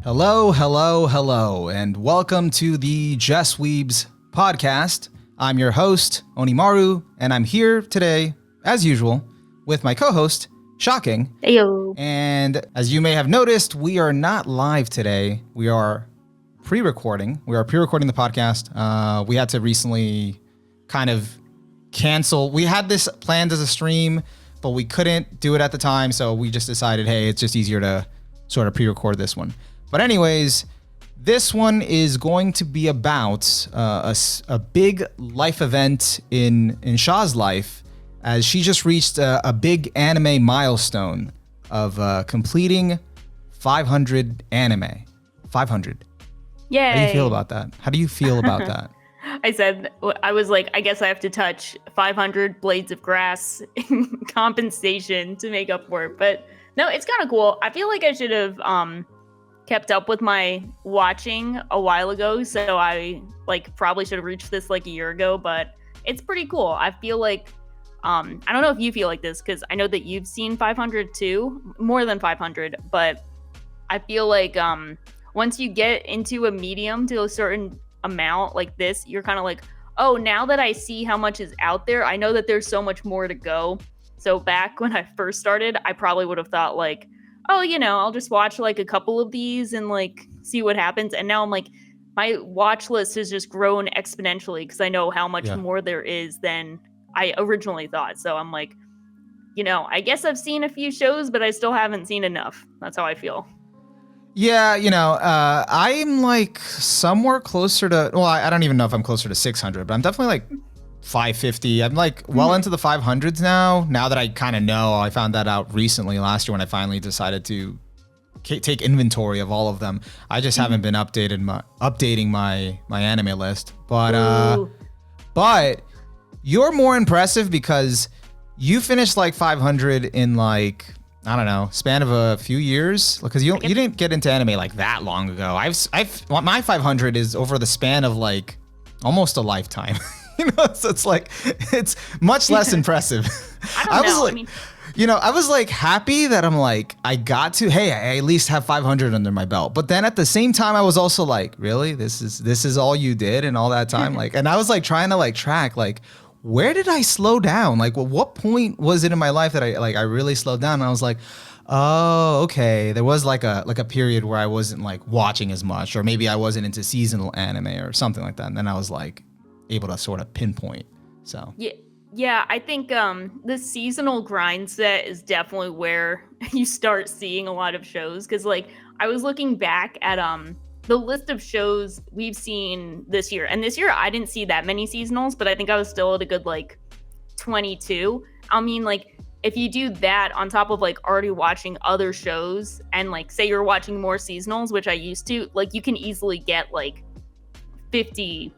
Hello, hello, hello, and welcome to the Just Weebs podcast. I'm your host, Onimaru, and I'm here today, as usual, with my co-host, Shocking. Heyo. And as you may have noticed, we are not live today. We are pre-recording. We are pre-recording the podcast. We had to recently kind of cancel. We had this planned as a stream, but we couldn't do it at the time, so we just decided, hey, it's just easier to sort of pre-record this one. But anyways, this one is going to be about a big life event in Shaw's life, as she just reached a big anime milestone of completing 500 anime. 500. Yay. How do you feel about that? How do you feel about that? I was like, I guess I have to touch 500 blades of grass in compensation to make up for it. But no, it's kind of cool. I feel like I should have kept up with my watching a while ago, so I probably should have reached this like a year ago, but it's pretty cool. I feel like I don't know if you feel like this, because I know that you've seen 500 too, more than 500, but I feel like once you get into a medium to a certain amount like this, you're kind of like, oh, now that I see how much is out there, I know that there's so much more to go. So back when I first started, I probably would have thought like, oh, I'll just watch like a couple of these and like see what happens. And now I'm like, my watch list has just grown exponentially because I know how much more there is than I originally thought. So I'm like, I guess I've seen a few shows, but I still haven't seen enough. That's how I feel. Yeah, I'm like somewhere closer to, well, I don't even know if I'm closer to 600, but I'm definitely like 550. I'm like well into the 500s now that I kind of know. I found that out recently last year when I finally decided to take inventory of all of them. I just haven't been updating my anime list. But you're more impressive because you finished like 500 in like, I don't know, span of a few years, because you didn't get into anime like that long ago. My 500 is over the span of like almost a lifetime. So it's much less impressive. I was like happy that I'm like, I got to, hey, I at least have 500 under my belt. But then at the same time, I was also like, really, this is all you did in all that time? Like, and I was like trying to like track, like, where did I slow down? Like, what point was it in my life that I really slowed down? And I was like, oh, okay. There was like a period where I wasn't like watching as much, or maybe I wasn't into seasonal anime or something like that. And then I was like able to sort of pinpoint. So yeah, I think the seasonal grind set is definitely where you start seeing a lot of shows, because like I was looking back at the list of shows we've seen this year, and this year I didn't see that many seasonals, but I think I was still at a good like 22. I mean, like if you do that on top of like already watching other shows, and like say you're watching more seasonals, which I used to, like you can easily get like 50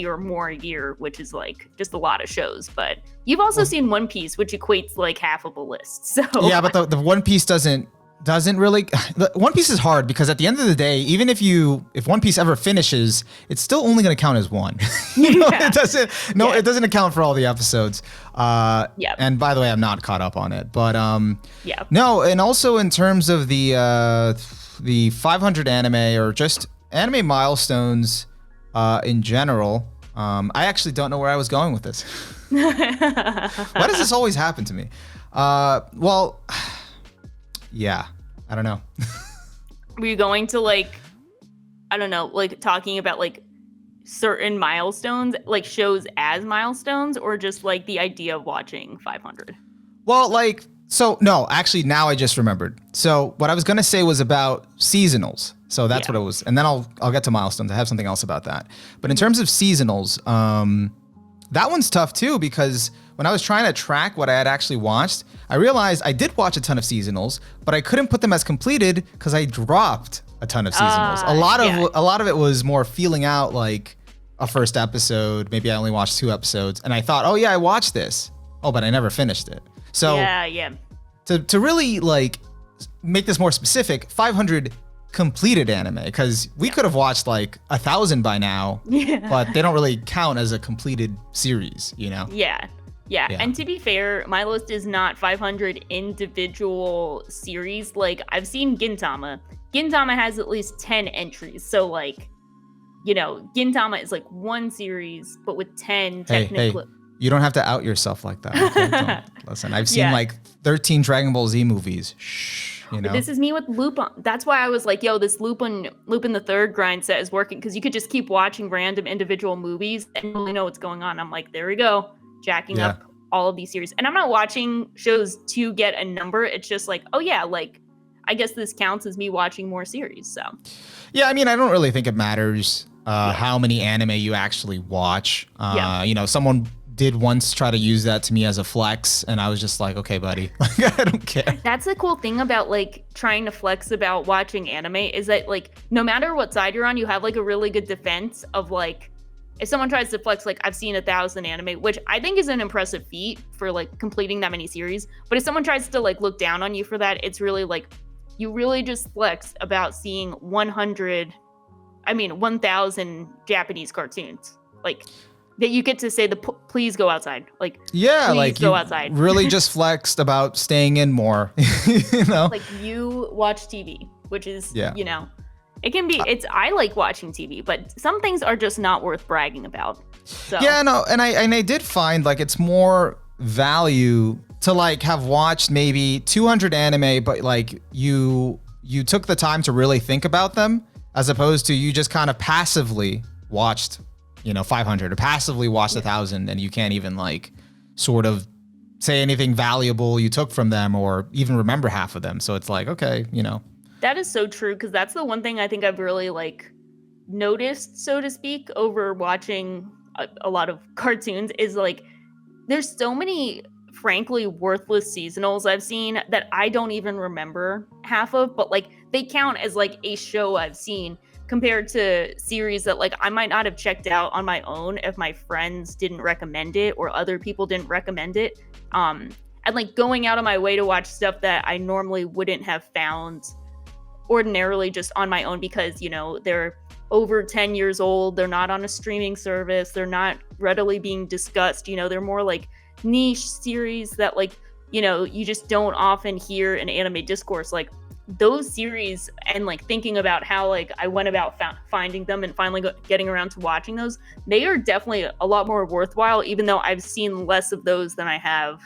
or more a year, which is like just a lot of shows. But you've also seen One Piece, which equates like half of a list. So yeah, but the One Piece doesn't really. One Piece is hard because at the end of the day, even if One Piece ever finishes, it's still only going to count as one. It doesn't. No, it doesn't account for all the episodes. And by the way, I'm not caught up on it, but no, and also in terms of the 500 anime or just anime milestones. In general, I actually don't know where I was going with this. Why does this always happen to me? Well, yeah, I don't know. Were you going to like, I don't know, like talking about like certain milestones, like shows as milestones, or just like the idea of watching 500? Well, like, so no, actually now I just remembered. So what I was going to say was about seasonals. So that's what it was. And then I'll get to milestones. I have something else about that. But in terms of seasonals, that one's tough too, because when I was trying to track what I had actually watched, I realized I did watch a ton of seasonals, but I couldn't put them as completed because I dropped a ton of seasonals. A lot of it was more feeling out like a first episode. Maybe I only watched 2 episodes and I thought, oh yeah, I watched this. Oh, but I never finished it. So to really like make this more specific, 500 completed anime, because we could have watched like 1,000 by now, but they don't really count as a completed series, Yeah. Yeah, Yeah. and to be fair, my list is not 500 individual series. Like, I've seen Gintama. Gintama has at least 10 entries. So, like, Gintama is like one series, but with 10 Hey, technically. you don't have to out yourself like that. Okay, don't listen. I've seen Yeah. like 13 Dragon Ball Z movies. Shh, This is me with Lupin. That's why I was like, yo, this Lupin the Third grind set is working, because you could just keep watching random individual movies and really know what's going on. I'm like, there we go, jacking up all of these series. And I'm not watching shows to get a number. It's just like, oh yeah, like, I guess this counts as me watching more series. So yeah, I mean, I don't really think it matters how many anime you actually watch. Someone did once try to use that to me as a flex, and I was just like, okay, buddy, I don't care. That's the cool thing about like trying to flex about watching anime, is that like no matter what side you're on, you have like a really good defense of like, if someone tries to flex like, I've seen 1,000 anime, which I think is an impressive feat for like completing that many series, but if someone tries to like look down on you for that, it's really like, you really just flexed about seeing 1,000 Japanese cartoons. Like, that you get to say please go outside. Like, yeah, please like go you outside. really just flexed about staying in more, Like, you watch TV, which is, it can be, I like watching TV, but some things are just not worth bragging about. So. Yeah, no, and I did find like it's more value to like have watched maybe 200 anime, but like you took the time to really think about them, as opposed to you just kind of passively watched 500, or passively watched 1,000, and you can't even like sort of say anything valuable you took from them or even remember half of them. So it's like, okay, That is so true, because that's the one thing I think I've really like noticed, so to speak, over watching a lot of cartoons, is like there's so many frankly worthless seasonals I've seen that I don't even remember half of, but like they count as like a show I've seen, compared to series that like I might not have checked out on my own if my friends didn't recommend it or other people didn't recommend it. And like going out of my way to watch stuff that I normally wouldn't have found ordinarily just on my own, because they're over 10 years old, they're not on a streaming service, they're not readily being discussed, they're more like niche series that like you just don't often hear in anime discourse. Like those series, and like thinking about how like I went about finding them and finally getting around to watching those, they are definitely a lot more worthwhile, even though I've seen less of those than I have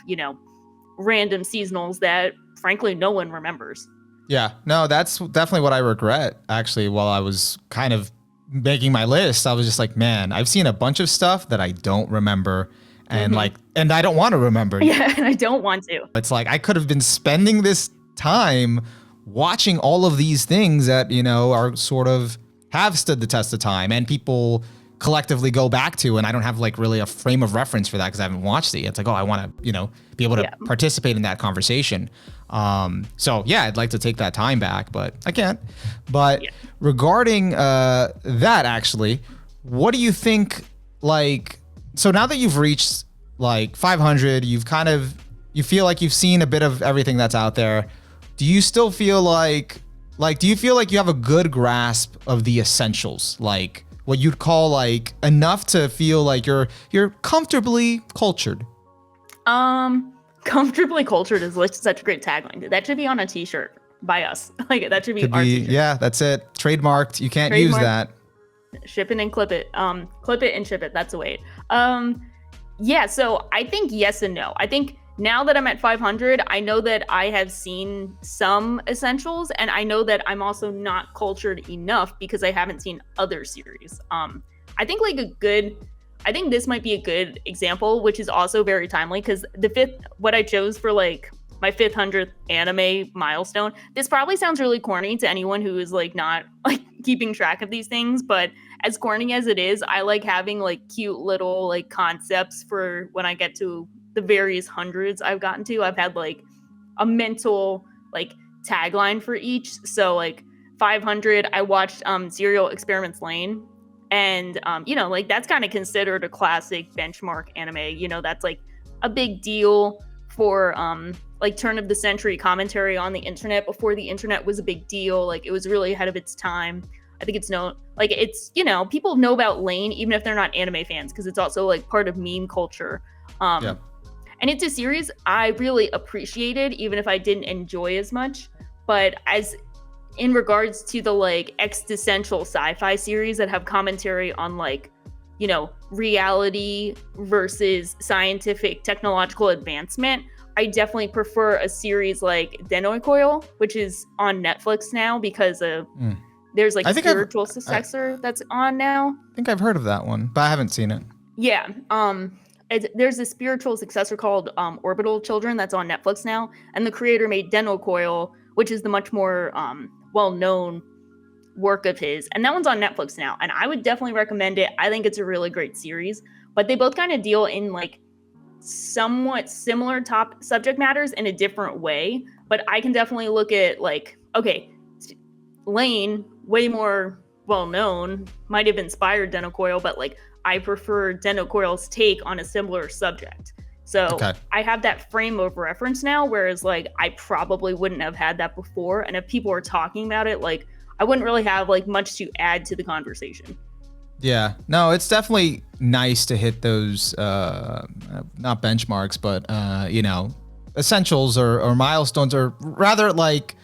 random seasonals that frankly no one remembers. Yeah, no, that's definitely what I regret. Actually, while I was kind of making my list, I was just like, man, I've seen a bunch of stuff that I don't remember, and and I don't want to remember. Yeah, and I don't want to. It's like I could have been spending this time watching all of these things that are sort of have stood the test of time, and people collectively go back to, and I don't have like really a frame of reference for that because I haven't watched it yet. It's like, oh, I want to be able to participate in that conversation. So yeah, I'd like to take that time back, but I can't. But regarding that, actually, what do you think? Like, so now that you've reached like 500, you feel like you've seen a bit of everything that's out there. Do you still feel like do you feel like you have a good grasp of the essentials? Like what you'd call like enough to feel like you're comfortably cultured? Comfortably cultured is such a great tagline. That should be on a t-shirt by us. Like that should be our t-shirt. Yeah, that's it. Trademarked. You can't use that. Ship it and clip it. Clip it and ship it. That's the way. Yeah, so I think yes and no. I think now that I'm at 500, I know that I have seen some essentials, and I know that I'm also not cultured enough because I haven't seen other series. I think I think this might be a good example, which is also very timely, because what I chose for like my 500th anime milestone, this probably sounds really corny to anyone who is like not like keeping track of these things, but as corny as it is, I like having like cute little like concepts for when I get to the various hundreds I've gotten to. I've had like a mental like tagline for each. So like 500, I watched Serial Experiments Lane, and like that's kind of considered a classic benchmark anime. That's like a big deal for like turn of the century commentary on the internet, before the internet was a big deal. Like it was really ahead of its time. I think it's known, like it's, people know about Lane even if they're not anime fans, because it's also like part of meme culture. And it's a series I really appreciated, even if I didn't enjoy as much. But as in regards to the like existential sci-fi series that have commentary on like, you know, reality versus scientific technological advancement, I definitely prefer a series like Denoy Coil, which is on Netflix now because of there's like spiritual successor that's on now. I think I've heard of that one, but I haven't seen it. Yeah. There's a spiritual successor called Orbital Children that's on Netflix now, and the creator made Denoy Coil, which is the much more well-known work of his, and that one's on Netflix now, and I would definitely recommend it. I think it's a really great series, but they both kind of deal in like somewhat similar top subject matters in a different way. But I can definitely look at like, okay, Lane, way more well-known, might have inspired Denoy Coil, but like I prefer Denoy Coil's take on a similar subject. So I have that frame of reference now, whereas like I probably wouldn't have had that before. And if people are talking about it, like I wouldn't really have like much to add to the conversation. Yeah, no, it's definitely nice to hit those, not benchmarks, but, you know, essentials or milestones, or rather like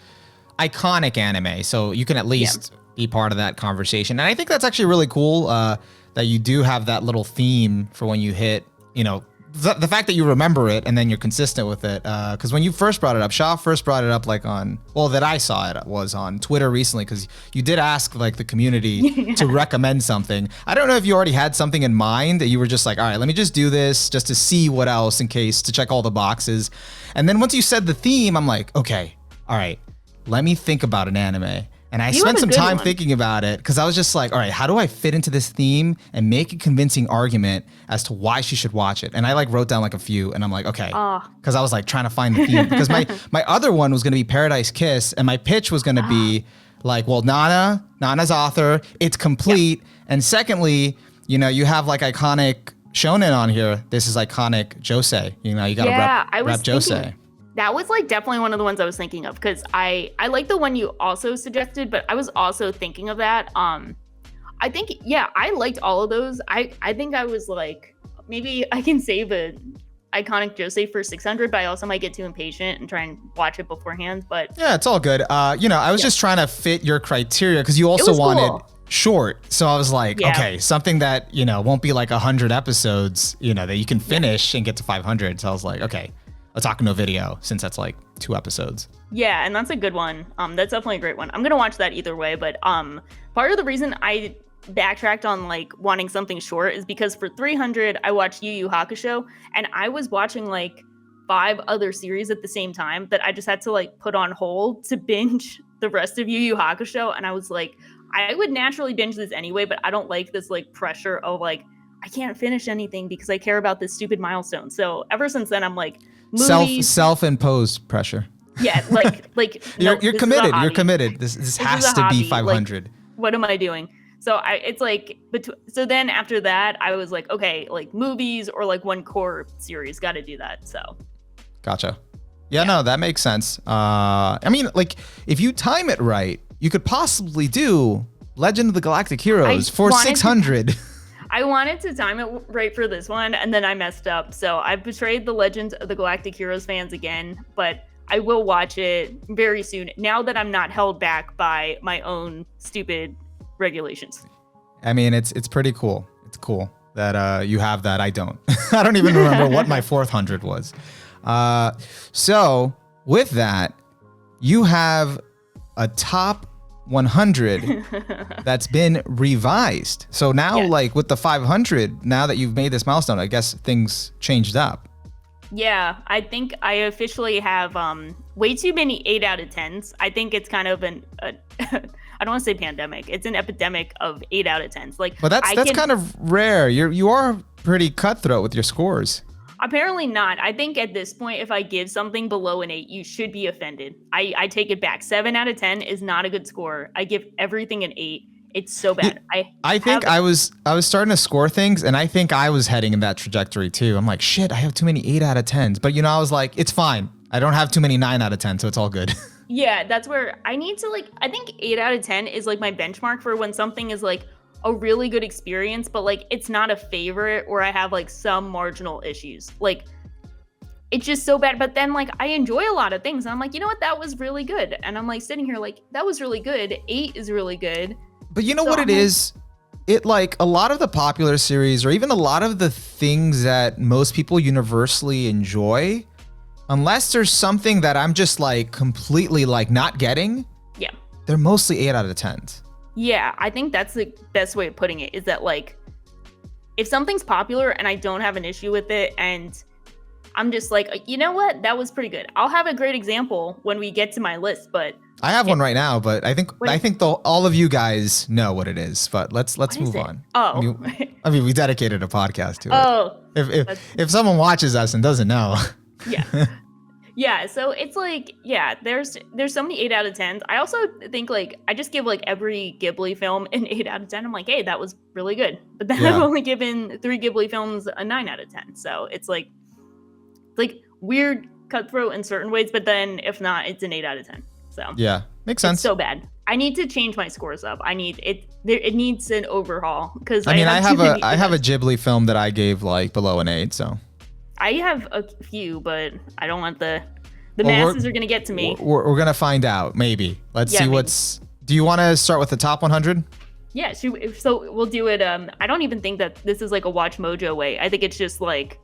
iconic anime. So you can at least be part of that conversation. And I think that's actually really cool that you do have that little theme for when you hit, you know, the fact that you remember it and then you're consistent with it. Because when you first brought it up, Shaw first brought it up like that I saw it was on Twitter recently, because you did ask like the community to recommend something. I don't know if you already had something in mind that you were just like, all right, let me just do this just to see what else in case, to check all the boxes. And then once you said the theme, I'm like, okay, all right, let me think about an anime. And I spent some time thinking about it, because I was just like, all right, how do I fit into this theme and make a convincing argument as to why she should watch it? And I like wrote down like a few, and I'm like, okay, because I was like trying to find the theme. Because my other one was going to be Paradise Kiss, and my pitch was going to be like, well, Nana's author, it's complete. And secondly, you know, you have like iconic shonen on here. This is iconic josei. You know, you got to rep josei. That was like definitely one of the ones I was thinking of, because I like the one you also suggested, but I was also thinking of that. I think, I liked all of those. I think I was like, maybe I can save a iconic josei for 600, but I also might get too impatient and try and watch it beforehand. But yeah, it's all good. You know, I was just trying to fit your criteria, because you also wanted short. So I was like, okay, something that, you know, won't be like 100 episodes, you know, that you can finish and get to 500. So I was like, okay, Otaku no Video, since that's like 2 episodes. Yeah, and that's a good one. That's definitely a great one. I'm gonna watch that either way, but part of the reason I backtracked on like wanting something short is because for 300 I watched Yu Yu Hakusho, and I was watching like 5 other series at the same time that I just had to like put on hold to binge the rest of Yu Yu Hakusho. And I was like, I would naturally binge this anyway, but I don't like this like pressure of like, I can't finish anything because I care about this stupid milestone. So ever since then, I'm like, movies, self-imposed pressure. Yeah, like you're committed. You're committed. This has to be 500. Like, what am I doing? So it's like, so then after that, I was like, okay, like movies or like one core series, got to do that. So. Gotcha. Yeah, no, that makes sense. I mean, like if you time it right, you could possibly do Legend of the Galactic Heroes for 600. I wanted to time it right for this one, and then I messed up. So I've betrayed the Legend of the Galactic Heroes fans again, but I will watch it very soon, now that I'm not held back by my own stupid regulations. I mean, it's pretty cool. It's cool that you have that. I don't. I don't even remember what my 400 was. So with that, you have a top 100 that's been revised. So now like with the 500, now that you've made this milestone, I guess things changed up. Yeah, I think I officially have way too many 8 out of 10s. I think it's kind of I don't want to say pandemic. It's an epidemic of 8 out of 10s. Like, but that's kind of rare. You are pretty cutthroat with your scores. Apparently not. I think at this point, if I give something below an 8, you should be offended. I take it back. 7 out of 10 is not a good score. I give everything an 8. It's so bad. I think I was starting to score things, and I think I was heading in that trajectory too. I'm like, shit, I have too many 8 out of 10s. But you know, I was like, it's fine. I don't have too many 9 out of 10, so it's all good. Yeah, that's where I need to like, I think 8 out of 10 is like my benchmark for when something is like a really good experience, but like it's not a favorite, or I have like some marginal issues. Like it's just so bad. But then like I enjoy a lot of things. And I'm like, you know what? That was really good. And I'm like sitting here like, that was really good. 8 is really good. But you know what it is? It like a lot of the popular series or even a lot of the things that most people universally enjoy, unless there's something that I'm just like completely like not getting, yeah, they're mostly 8 out of 10s. Yeah, I think that's the best way of putting it, is that like if something's popular and I don't have an issue with it and I'm just like, you know what, that was pretty good. I'll have a great example when we get to my list, but I have one right now, but I think all of you guys know what it is. But let's move on. Oh, I mean, we dedicated a podcast to it. Oh, if someone watches us and doesn't know, yeah, yeah. So it's like, yeah, there's so many 8 out of 10s. I also think like I just give like every Ghibli film an 8 out of 10. I'm like, hey, that was really good. But then I've only given 3 Ghibli films a 9 out of 10. So it's like weird, cutthroat in certain ways, but then if not, it's an 8 out of 10. So yeah, makes sense. It's so bad. I need to change my scores up. I need it. It needs an overhaul because I have a Ghibli film that I gave like below an 8. So I have a few, but I don't want the masses are gonna get to me. We're gonna find out. Maybe. Let's see what's. Do you want to start with the top 100? Yeah. So we'll do it. I don't even think that this is like a Watch Mojo way. I think it's just like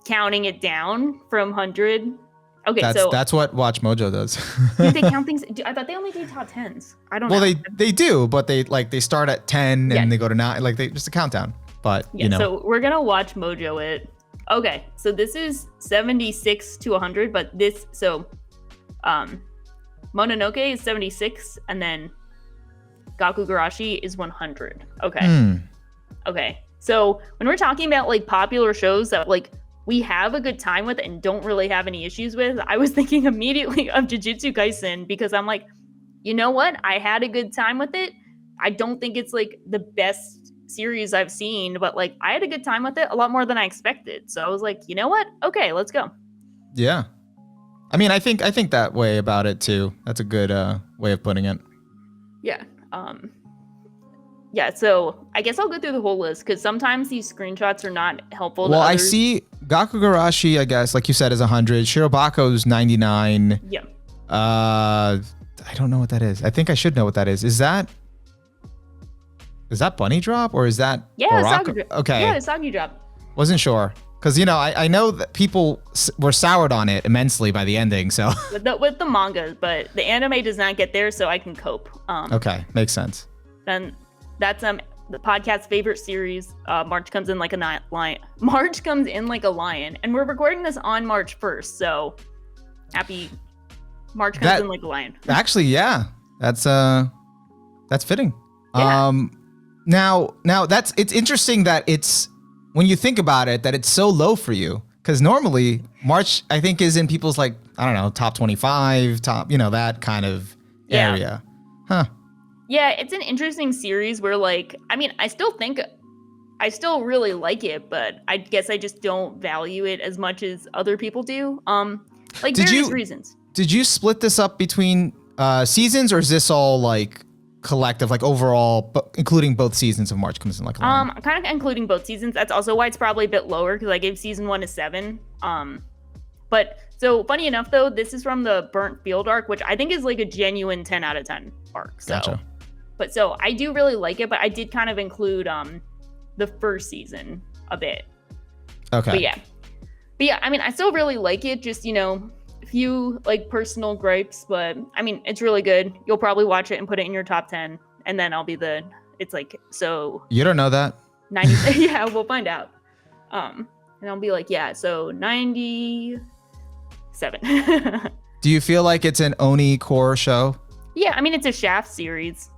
counting it down from 100. Okay, that's what Watch Mojo does. Do they count things? I thought they only do top 10s. I don't know. Well, they do, but they start at 10 and they go to 9, like they just a countdown. But you know. So we're gonna Watch Mojo it. Okay, so this is 76 to 100, but Mononoke is 76, and then Gakugarashi is 100. Okay. Okay. So when we're talking about like popular shows that like we have a good time with and don't really have any issues with, I was thinking immediately of Jujutsu Kaisen, because I'm like, you know what? I had a good time with it. I don't think it's like the best series I've seen, but like I had a good time with it, a lot more than I expected. So I was like, you know what? Okay, let's go. Yeah. I mean, I think that way about it too. That's a good way of putting it. Yeah. Yeah, so I guess I'll go through the whole list because sometimes these screenshots are not helpful to others. I see Gakugarashi, I guess, like you said, is 100. Shirobako's 99. Yeah. I don't know what that is. I think I should know what that is. Is that Bunny Drop or is that Asagi Drop? Okay. Yeah, Asagi Drop. Wasn't sure. Because, you know, I know that people were soured on it immensely by the ending, so. With the manga, but the anime does not get there, so I can cope. Okay, makes sense. Then that's the podcast's favorite series. March comes in like a lion. March comes in like a lion, and we're recording this on March 1st, so happy March comes in like a lion. Actually, yeah, that's fitting. Yeah. Now it's interesting that it's, when you think about it, that it's so low for you, because normally March, I think, is in people's like, I don't know, top 25, top, you know, that kind of area. Huh. Yeah, it's an interesting series where, like, I mean, I still really like it, but I guess I just don't value it as much as other people do. Like various reasons. Did you split this up between seasons, or is this all like collective, like overall, including both seasons of March Comes in Like a Lion? Kind of including both seasons. That's also why it's probably a bit lower, because I gave season 1 a 7. But so funny enough, though, this is from the Burnt Field arc, which I think is like a genuine 10 out of 10 arc. So. Gotcha. But so I do really like it, but I did kind of include the first season a bit. Okay. But yeah, I mean, I still really like it. Just, you know, a few like personal gripes, but I mean, it's really good. You'll probably watch it and put it in your top 10, and then I'll be it's like, so. You don't know that? 90. Yeah, we'll find out. And I'll be like, yeah, so 97. Do you feel like it's an Oni core show? Yeah, I mean, it's a Shaft series.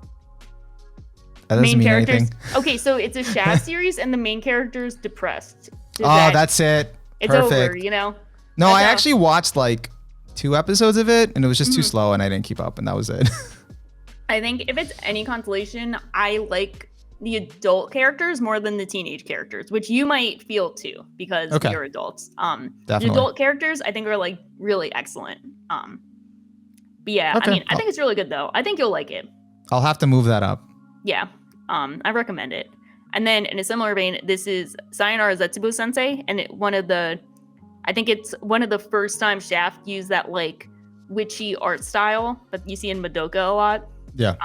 That doesn't mean anything. Okay, so it's a Shaft series, and the main character's depressed. That's it. It's Perfect. over, you know? No, I actually watched like 2 episodes of it, and it was just too slow, and I didn't keep up, and that was it. I think if it's any consolation, I like the adult characters more than the teenage characters, which you might feel too, because you're adults. Definitely. The adult characters, I think, are like really excellent. But yeah, I mean, I think it's really good, though. I think you'll like it. I'll have to move that up. Yeah, I recommend it. And then in a similar vein, this is Sayonara Zetsubo Sensei, and one of the I think it's one of the first time Shaft used that like witchy art style that you see in Madoka a lot. Yeah.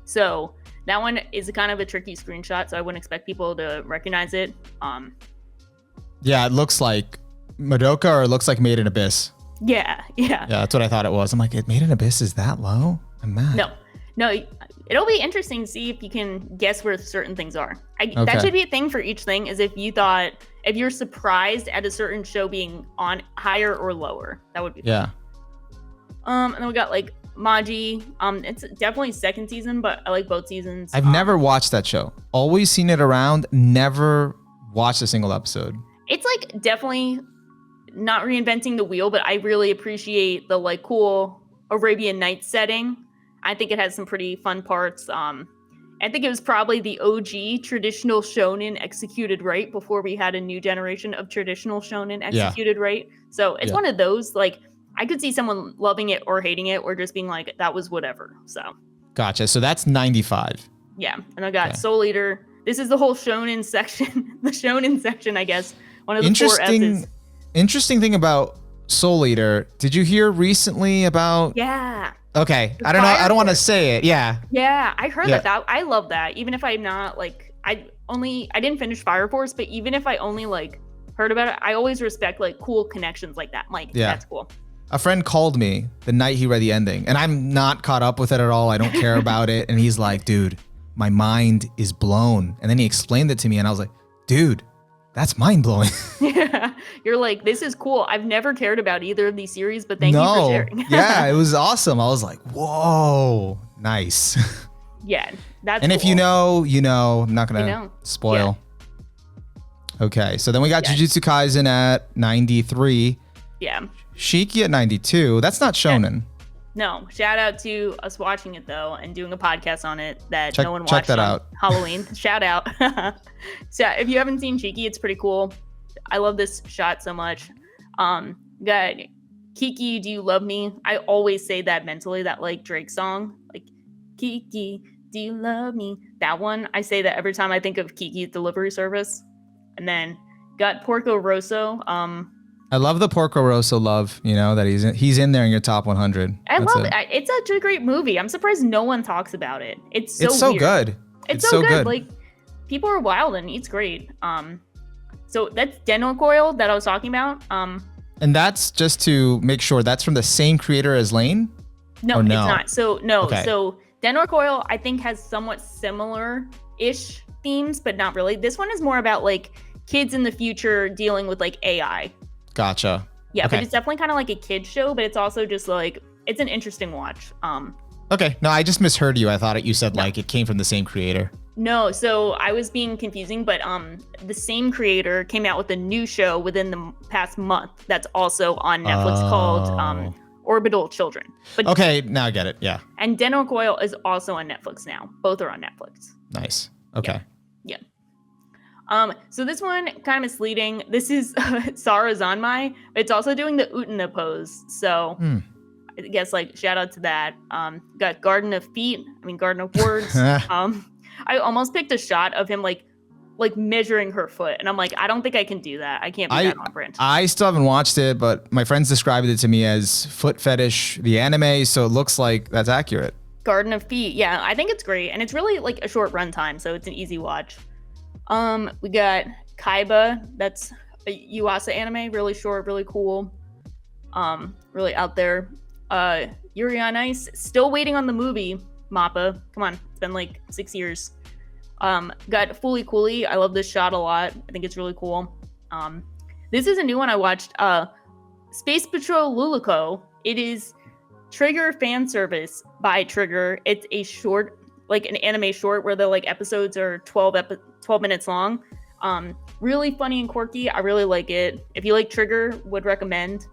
So that one is kind of a tricky screenshot, so I wouldn't expect people to recognize it. Yeah, it looks like Madoka, or it looks like Made in Abyss. Yeah. Yeah, that's what I thought it was. I'm like, Made in Abyss is that low? I'm mad. No, it'll be interesting to see if you can guess where certain things are. Okay. That should be a thing for each thing, is if you're surprised at a certain show being on higher or lower. That would be fun. Yeah. And then we got like Maji. It's definitely second season, but I like both seasons. I've never watched that show. Always seen it around, never watched a single episode. It's like definitely not reinventing the wheel, but I really appreciate the like cool Arabian Nights setting. I think it has some pretty fun parts. I think it was probably the OG traditional shonen executed right before we had a new generation of traditional shonen executed right. So it's one of those, like, I could see someone loving it or hating it or just being like, that was whatever. So Gotcha. So that's 95. Yeah. And I got Soul Eater. This is the whole shonen section. The shonen section, I guess. One of the four S's. Interesting thing about Soul Eater. Did you hear recently about... Yeah. Okay. I don't know. I don't want to say it. Yeah. Yeah. I heard that. I love that. Even if I'm not like, I didn't finish Fire Force, but even if I only like heard about it, I always respect like cool connections like that. Like, that's cool. A friend called me the night he read the ending, and I'm not caught up with it at all. I don't care about it. And he's like, dude, my mind is blown. And then he explained it to me, and I was like, dude, that's mind blowing. Yeah. You're like, this is cool. I've never cared about either of these series, but thank you for sharing. Yeah, it was awesome. I was like, whoa, nice. Yeah, that's And cool. if you know, you know. I'm not going to spoil. Yeah. Okay, so then we got Jujutsu Kaisen at 93. Yeah. Shiki at 92. That's not shonen. No, shout out to us watching it though and doing a podcast on it that no one watched. Check that out. Halloween. Shout out. So if you haven't seen Shiki, it's pretty cool. I love this shot so much. Got Kiki, Do You Love Me? I always say that mentally, that like Drake song, like Kiki, Do You Love Me? That one, I say that every time I think of Kiki's delivery service. And then got Porco Rosso. I love the Porco Rosso love, you know, that he's in there in your top 100. I love it. It's such a great movie. I'm surprised no one talks about it. It's so weird. Good. It's so good. Like, people are wild and it's great. So that's Denno Coil that I was talking about. And that's just to make sure that's from the same creator as Lane? No, it's not. So Okay. So Denno Coil I think has somewhat similar-ish themes, but not really. This one is more about like kids in the future dealing with like AI. Gotcha. Yeah, okay. But it's definitely kind of like a kid show, but it's also just like, it's an interesting watch. Okay, no, I just misheard you. I thought you said like it came from the same creator. No, so I was being confusing, but the same creator came out with a new show within the past month that's also on Netflix called Orbital Children. But okay, now I get it. Yeah. And Denno Coil is also on Netflix now. Both are on Netflix. Nice. Okay. Yeah. So this one kind of misleading. This is Sarah Zanmai, but it's also doing the Utena pose. So I guess like shout out to that. Got Garden of Words. I almost picked a shot of him like measuring her foot, and I'm like, I don't think I can do that. I can't be that on print. I still haven't watched it, but my friends described it to me as Foot Fetish, the anime, so it looks like that's accurate. Garden of Feet, yeah, I think it's great, and it's really like a short runtime, so it's an easy watch. We got Kaiba, that's a Yuasa anime, really short, really cool, really out there. Yuri on Ice, still waiting on the movie. Mappa, come on, it's been like 6 years. Got Fooly Cooly, I love this shot a lot. I think it's really cool. This is a new one I watched. Space Patrol Luluco. It is Trigger fan service by Trigger. It's a short, like an anime short where the like episodes are 12 minutes long. Really funny and quirky. I really like it. If you like Trigger, would recommend.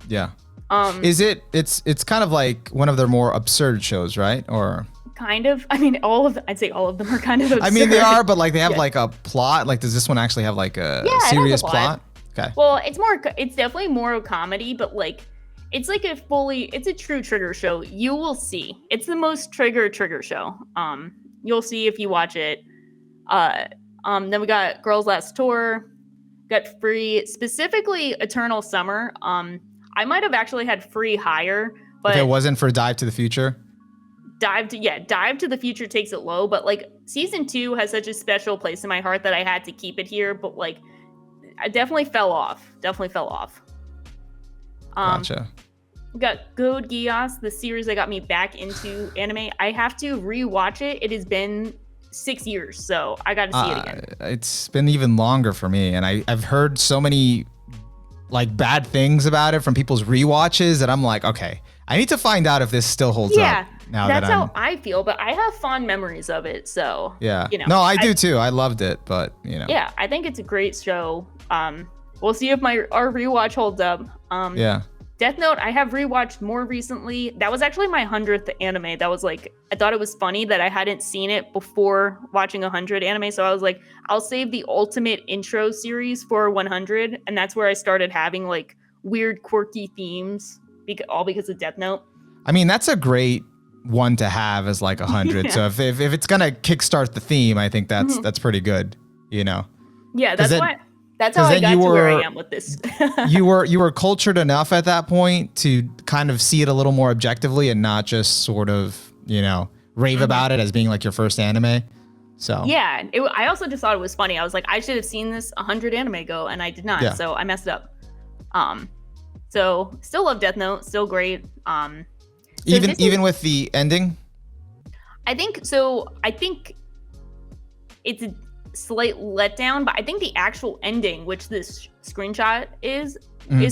Yeah. It's kind of like one of their more absurd shows, right? Or kind of. I mean, I'd say all of them are kind of absurd. I mean, they are, but like they have like a plot. Like, does this one actually have like a serious plot? Okay. Well, it's definitely more of a comedy, but like it's like it's a true Trigger show. You will see. It's the most Trigger show. You'll see if you watch it. Then we got Girls Last Tour, got free, specifically Eternal Summer. I might have actually had free higher, but if it wasn't for Dive to the Future. Dive to the Future takes it low, but like season 2 has such a special place in my heart that I had to keep it here, but like I definitely fell off. Gotcha. Got Code Geass, the series that got me back into anime. I have to rewatch it. It has been 6 years, so I got to see it again. It's been even longer for me, and I've heard so many like bad things about it from people's rewatches that I'm like, okay, I need to find out if this still holds up. Now that's how I feel, but I have fond memories of it, so yeah. No, I do too. I loved it, but Yeah, I think it's a great show. We'll see if our rewatch holds up. Yeah. Death Note, I have rewatched more recently. That was actually my 100th anime. That was like, I thought it was funny that I hadn't seen it before watching 100 anime. So I was like, I'll save the ultimate intro series for 100. And that's where I started having like weird, quirky themes, all because of Death Note. I mean, that's a great one to have as like 100. Yeah. So if it's going to kickstart the theme, I think that's pretty good, Yeah, that's how I got to where I am with this. you were cultured enough at that point to kind of see it a little more objectively and not just sort of, rave about it as being like your first anime. So yeah, I also just thought it was funny. I was like, I should have seen this 100 anime ago, and I did not. Yeah. So I messed up. So still love Death Note, still great. Even with the ending. I think it's a slight letdown, but I think the actual ending, which this screenshot is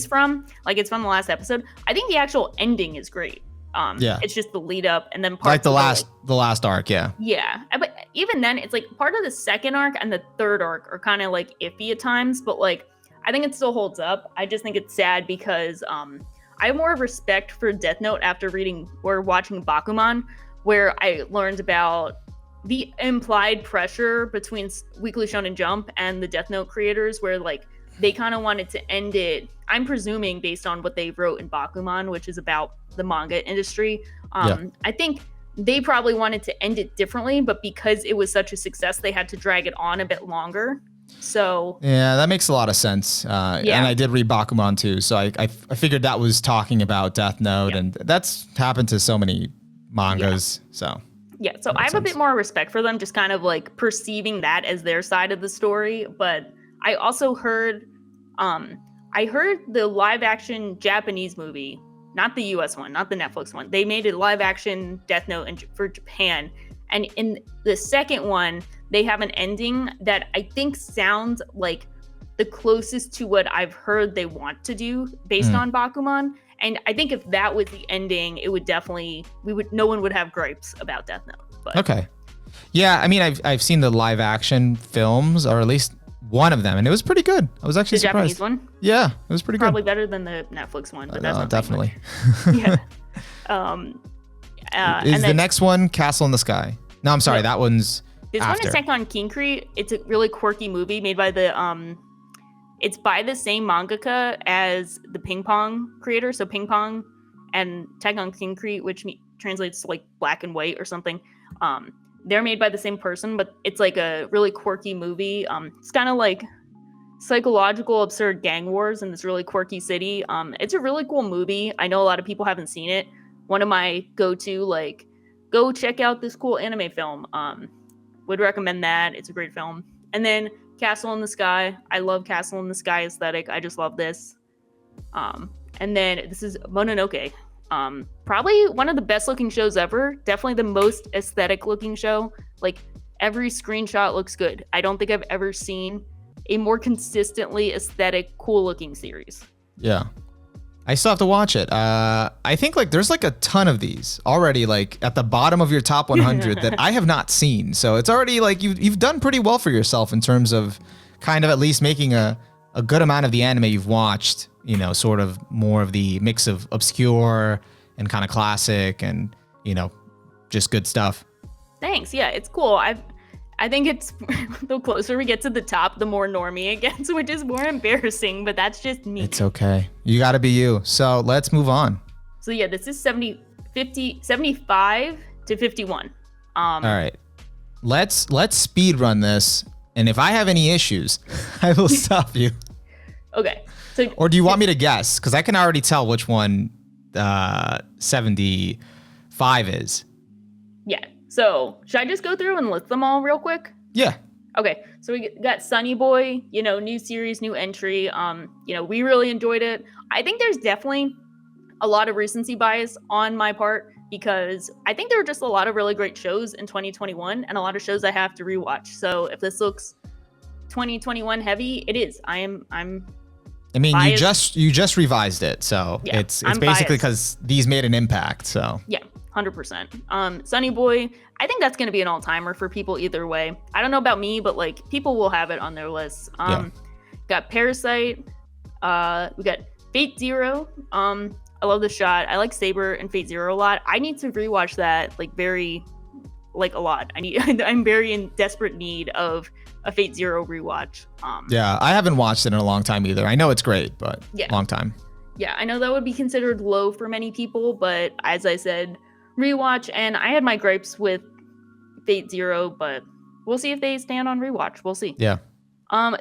from, like it's from the last episode. I think the actual ending is great. It's just the lead up and then part like the last arc, yeah. Yeah, but even then, it's like part of the second arc and the third arc are kind of like iffy at times, but like I think it still holds up. I just think it's sad because I have more respect for Death Note after reading or watching Bakuman, where I learned about the implied pressure between Weekly Shonen Jump and the Death Note creators, where like they kind of wanted to end it, I'm presuming based on what they wrote in Bakuman, which is about the manga industry. I think they probably wanted to end it differently, but because it was such a success, they had to drag it on a bit longer. So yeah, that makes a lot of sense. And I did read Bakuman too, so I figured that was talking about Death Note, and that's happened to so many mangas. So I have a bit more respect for them, just kind of like perceiving that as their side of the story. But I also heard, I heard the live action Japanese movie, not the US one, not the Netflix one. They made a live action Death Note for Japan. And in the second one, they have an ending that I think sounds like the closest to what I've heard they want to do based on Bakuman. And I think if that was the ending, it would definitely, no one would have gripes about Death Note. But. Okay. Yeah, I mean, I've seen the live action films, or at least one of them, and it was pretty good. I was actually surprised. The Japanese one? Yeah, it was pretty good. Probably better than the Netflix one, but that's definitely. Yeah. Is the next one Castle in the Sky? No, I'm sorry, that one's This after. one is Tekken Kinkri. It's a really quirky movie made by it's by the same mangaka as the Ping Pong creator. So Ping Pong and Tekken Kinkri, which translates to like black and white or something. They're made by the same person, but it's like a really quirky movie. It's kind of like psychological, absurd gang wars in this really quirky city. It's a really cool movie. I know a lot of people haven't seen it. One of my go-to, like, go check out this cool anime film. Would recommend that. It's a great film. And then Castle in the Sky. I love Castle in the Sky aesthetic. I just love this. And then this is Mononoke. Probably one of the best looking shows ever. Definitely the most aesthetic looking show. Like every screenshot looks good. I don't think I've ever seen a more consistently aesthetic, cool looking series. Yeah. I still have to watch it. I think like there's like a ton of these already like at the bottom of your top 100 that I have not seen. So it's already like you've done pretty well for yourself in terms of kind of at least making a good amount of the anime you've watched, sort of more of the mix of obscure and kind of classic and, just good stuff. Thanks. Yeah, it's cool. I think it's the closer we get to the top, the more normie it gets, which is more embarrassing, but that's just me. It's okay. You got to be you. So let's move on. So yeah, this is 75 to 51. All right. Let's speed run this. And if I have any issues, I will stop you. Okay. So Or do you want me to guess? Because I can already tell which one 75 is. yeah. So should I just go through and list them all real quick? Yeah. Okay. So we got Sunny Boy, new series, new entry. We really enjoyed it. I think there's definitely a lot of recency bias on my part because I think there were just a lot of really great shows in 2021 and a lot of shows I have to rewatch. So if this looks 2021 heavy, it is. I'm I mean, biased. you just revised it, so Yeah, it's I'm basically biased. because these made an impact. So Yeah, 100%. Sunny Boy, I think that's gonna be an all-timer for people either way. I don't know about me, but like people will have it on their list. Got Parasite. We got Fate Zero. I love the shot. I like Saber and Fate Zero a lot. I need to rewatch that a lot. I'm very in desperate need of a Fate Zero rewatch. yeah, I haven't watched it in a long time either. I know it's great, but Yeah. long time. Yeah, I know that would be considered low for many people, but as I said, rewatch. And I had my gripes with Fate Zero, but we'll see if they stand on rewatch. We'll see. Yeah.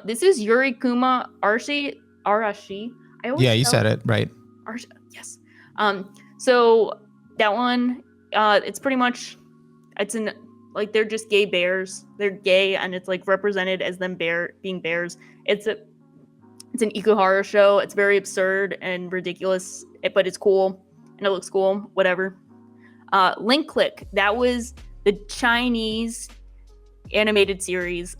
This is Yuri Kuma Arashi. Yeah, you said it right. Yes. So that one, it's pretty much, they're just gay bears. They're gay, and it's like represented as them being bears. It's an Ikuhara show. It's very absurd and ridiculous, but it's cool and it looks cool. Whatever. Link Click. That was the Chinese animated series.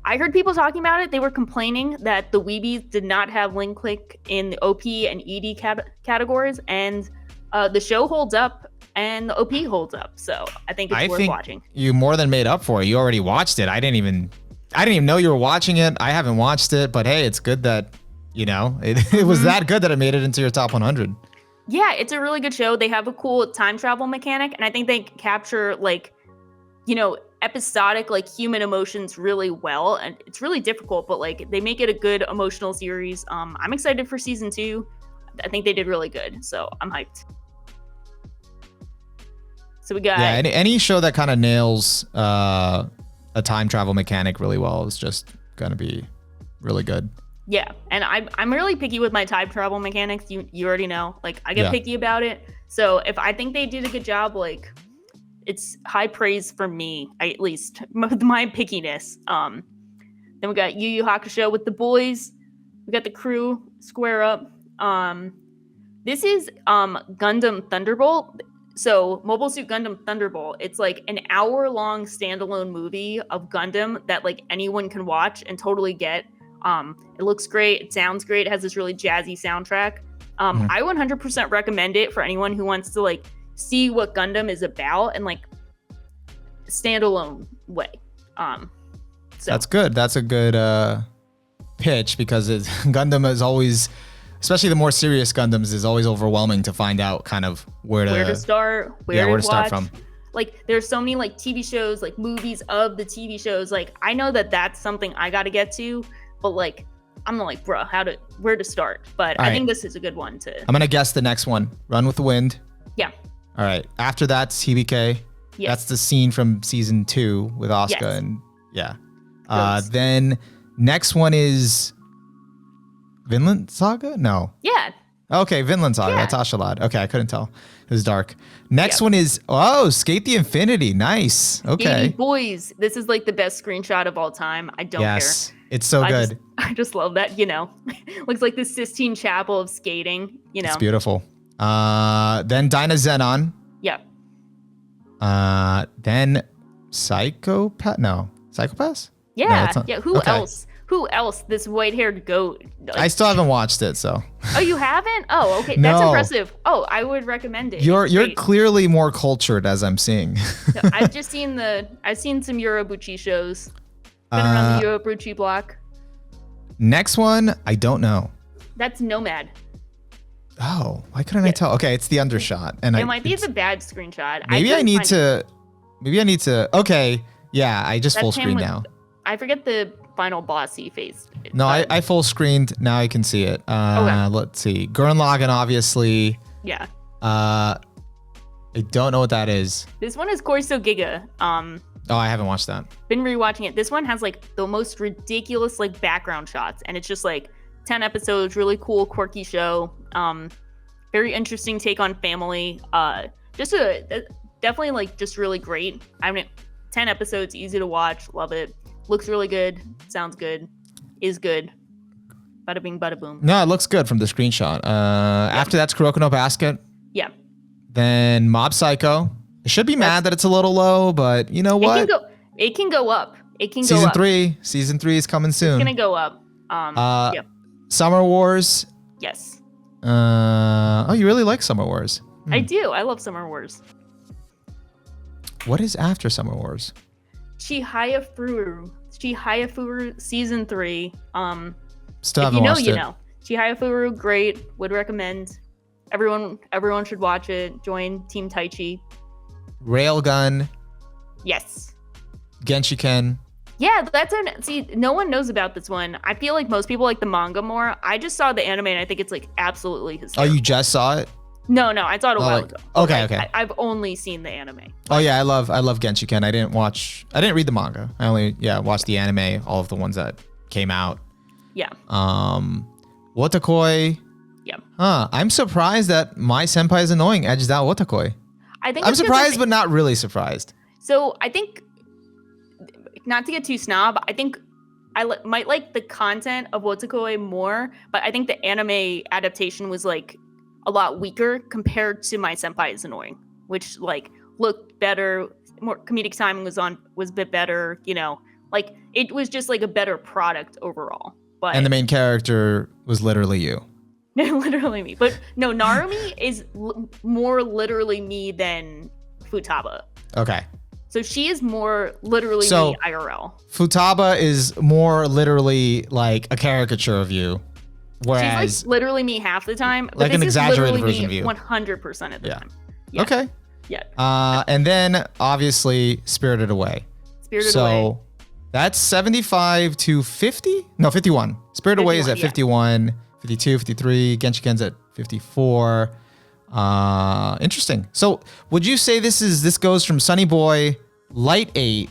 I heard people talking about it. They were complaining that the Weebs did not have link click in the OP and ED categories, and the show holds up and the OP holds up. So I think it's worth watching. You more than made up for it. You already watched it. I didn't even know you were watching it. I haven't watched it, but hey, it's good that it was that good that it made it into your top 100. Yeah, it's a really good show. They have a cool time travel mechanic, and I think they capture episodic human emotions really well, and it's really difficult, but they make it a good emotional series. I'm excited for season 2. I think they did really good, so I'm hyped. So we got any show that kind of nails a time travel mechanic really well is just gonna be really good. Yeah, and I'm really picky with my time travel mechanics. You already know, I get picky about it. So if I think they did a good job, it's high praise for me, at least with my pickiness. Then we got Yu Yu Hakusho with the boys. We got the crew square up. This is Gundam Thunderbolt. So Mobile Suit Gundam Thunderbolt. It's an hour-long standalone movie of Gundam that anyone can watch and totally get. It looks great. It sounds great. It has this really jazzy soundtrack. I 100% recommend it for anyone who wants to see what Gundam is about in standalone way. So that's good. That's a good pitch because Gundam is always, especially the more serious Gundams, is always overwhelming to find out kind of where to start, where to start from. There's so many TV shows, movies of the TV shows. I know that's something I got to get to, but I'm bro, where to start? But I think this is a good one to. I'm gonna guess the next one. Run with the Wind. Yeah. All right. After that's TBK. Yes. That's the scene from season 2 with Asuka. Yes. And yeah. Then next one is Vinland Saga? No. Yeah. Okay, Vinland Saga. Yeah. That's Ashalad. Okay, I couldn't tell. It was dark. Next one is Skate the Infinity. Nice. Okay. Skating Boys. This is the best screenshot of all time. I don't care. It's so good. I just love that, looks like the Sistine Chapel of skating, It's beautiful. Then Dyna Zenon. Yeah. Then Psychopath? No. Psychopaths? Yeah. No, yeah. Who else? Who else? This white-haired goat. I still haven't watched it, so. Oh, you haven't? Oh, okay. That's impressive. Oh, I would recommend it. You're clearly more cultured, as I'm seeing. No, I've seen some Yorubuchi shows. Been around the Yorubuchi block. Next one, I don't know. That's Nomad. Oh, why couldn't I tell? Okay, it's the undershot, and it might be a bad screenshot. Maybe I need to. Okay, yeah, I just full screen now. I forget the final bossy face. No, I full screened. Now I can see it. Let's see. Gurren Lagann, obviously. Yeah. I don't know what that is. This one is Koiso Giga. Oh, I haven't watched that. Been rewatching it. This one has like the most ridiculous like background shots, and it's just like 10 episodes, really cool, quirky show. Very interesting take on family. Definitely like just really great. 10 episodes, easy to watch, love it. Looks really good, sounds good, is good. Bada bing, bada boom. No, it looks good from the screenshot. After that's Kuroko no Basket. Yeah. Then Mob Psycho. I should be mad that it's a little low, but you know what? It can go up. Season 3 is coming soon. It's gonna go up. Yeah. Summer Wars. Yes. Oh, you really like Summer Wars? I do. I love Summer Wars. What is after Summer Wars? Chihaya Furu season 3. Still if haven't you know, watched you it. know. Chihaya Furu, great. Would recommend. Everyone should watch it. Join Team Taichi. Railgun. Yes. Genshiken. Yeah, see, no one knows about this one. I feel like most people like the manga more. I just saw the anime and I think it's like absolutely hysterical. Oh, you just saw it? No, I saw it a while ago. Okay. I've only seen the anime. Oh yeah, I love Genshiken. I didn't read the manga. I only watched the anime, all of the ones that came out. Yeah. Wotakoi. Yeah. I'm surprised that My Senpai is Annoying edged out Wotakoi. I'm surprised, but not really surprised. So I think, not to get too snob, I think I might like the content of Wotakoi more, but I think the anime adaptation was like a lot weaker compared to My Senpai is Annoying, which like looked better, more comedic timing was a bit better, you know, like it was just like a better product overall. But and the main character was literally you. Literally me. But no, Narumi is more literally me than Futaba. Okay. So she is more literally me IRL. Futaba is more literally like a caricature of you. Whereas she's like literally me half the time. But like this an exaggerated is version me of you. 100% of the time. Yeah. Okay. Yeah. And then obviously Spirited Away. Spirited Away. So that's 75 to 50? No, 51. Spirited Away is at 51, 52, 53. Genshiken's at 54. Interesting. So would you say this goes from Sunny Boy Light 8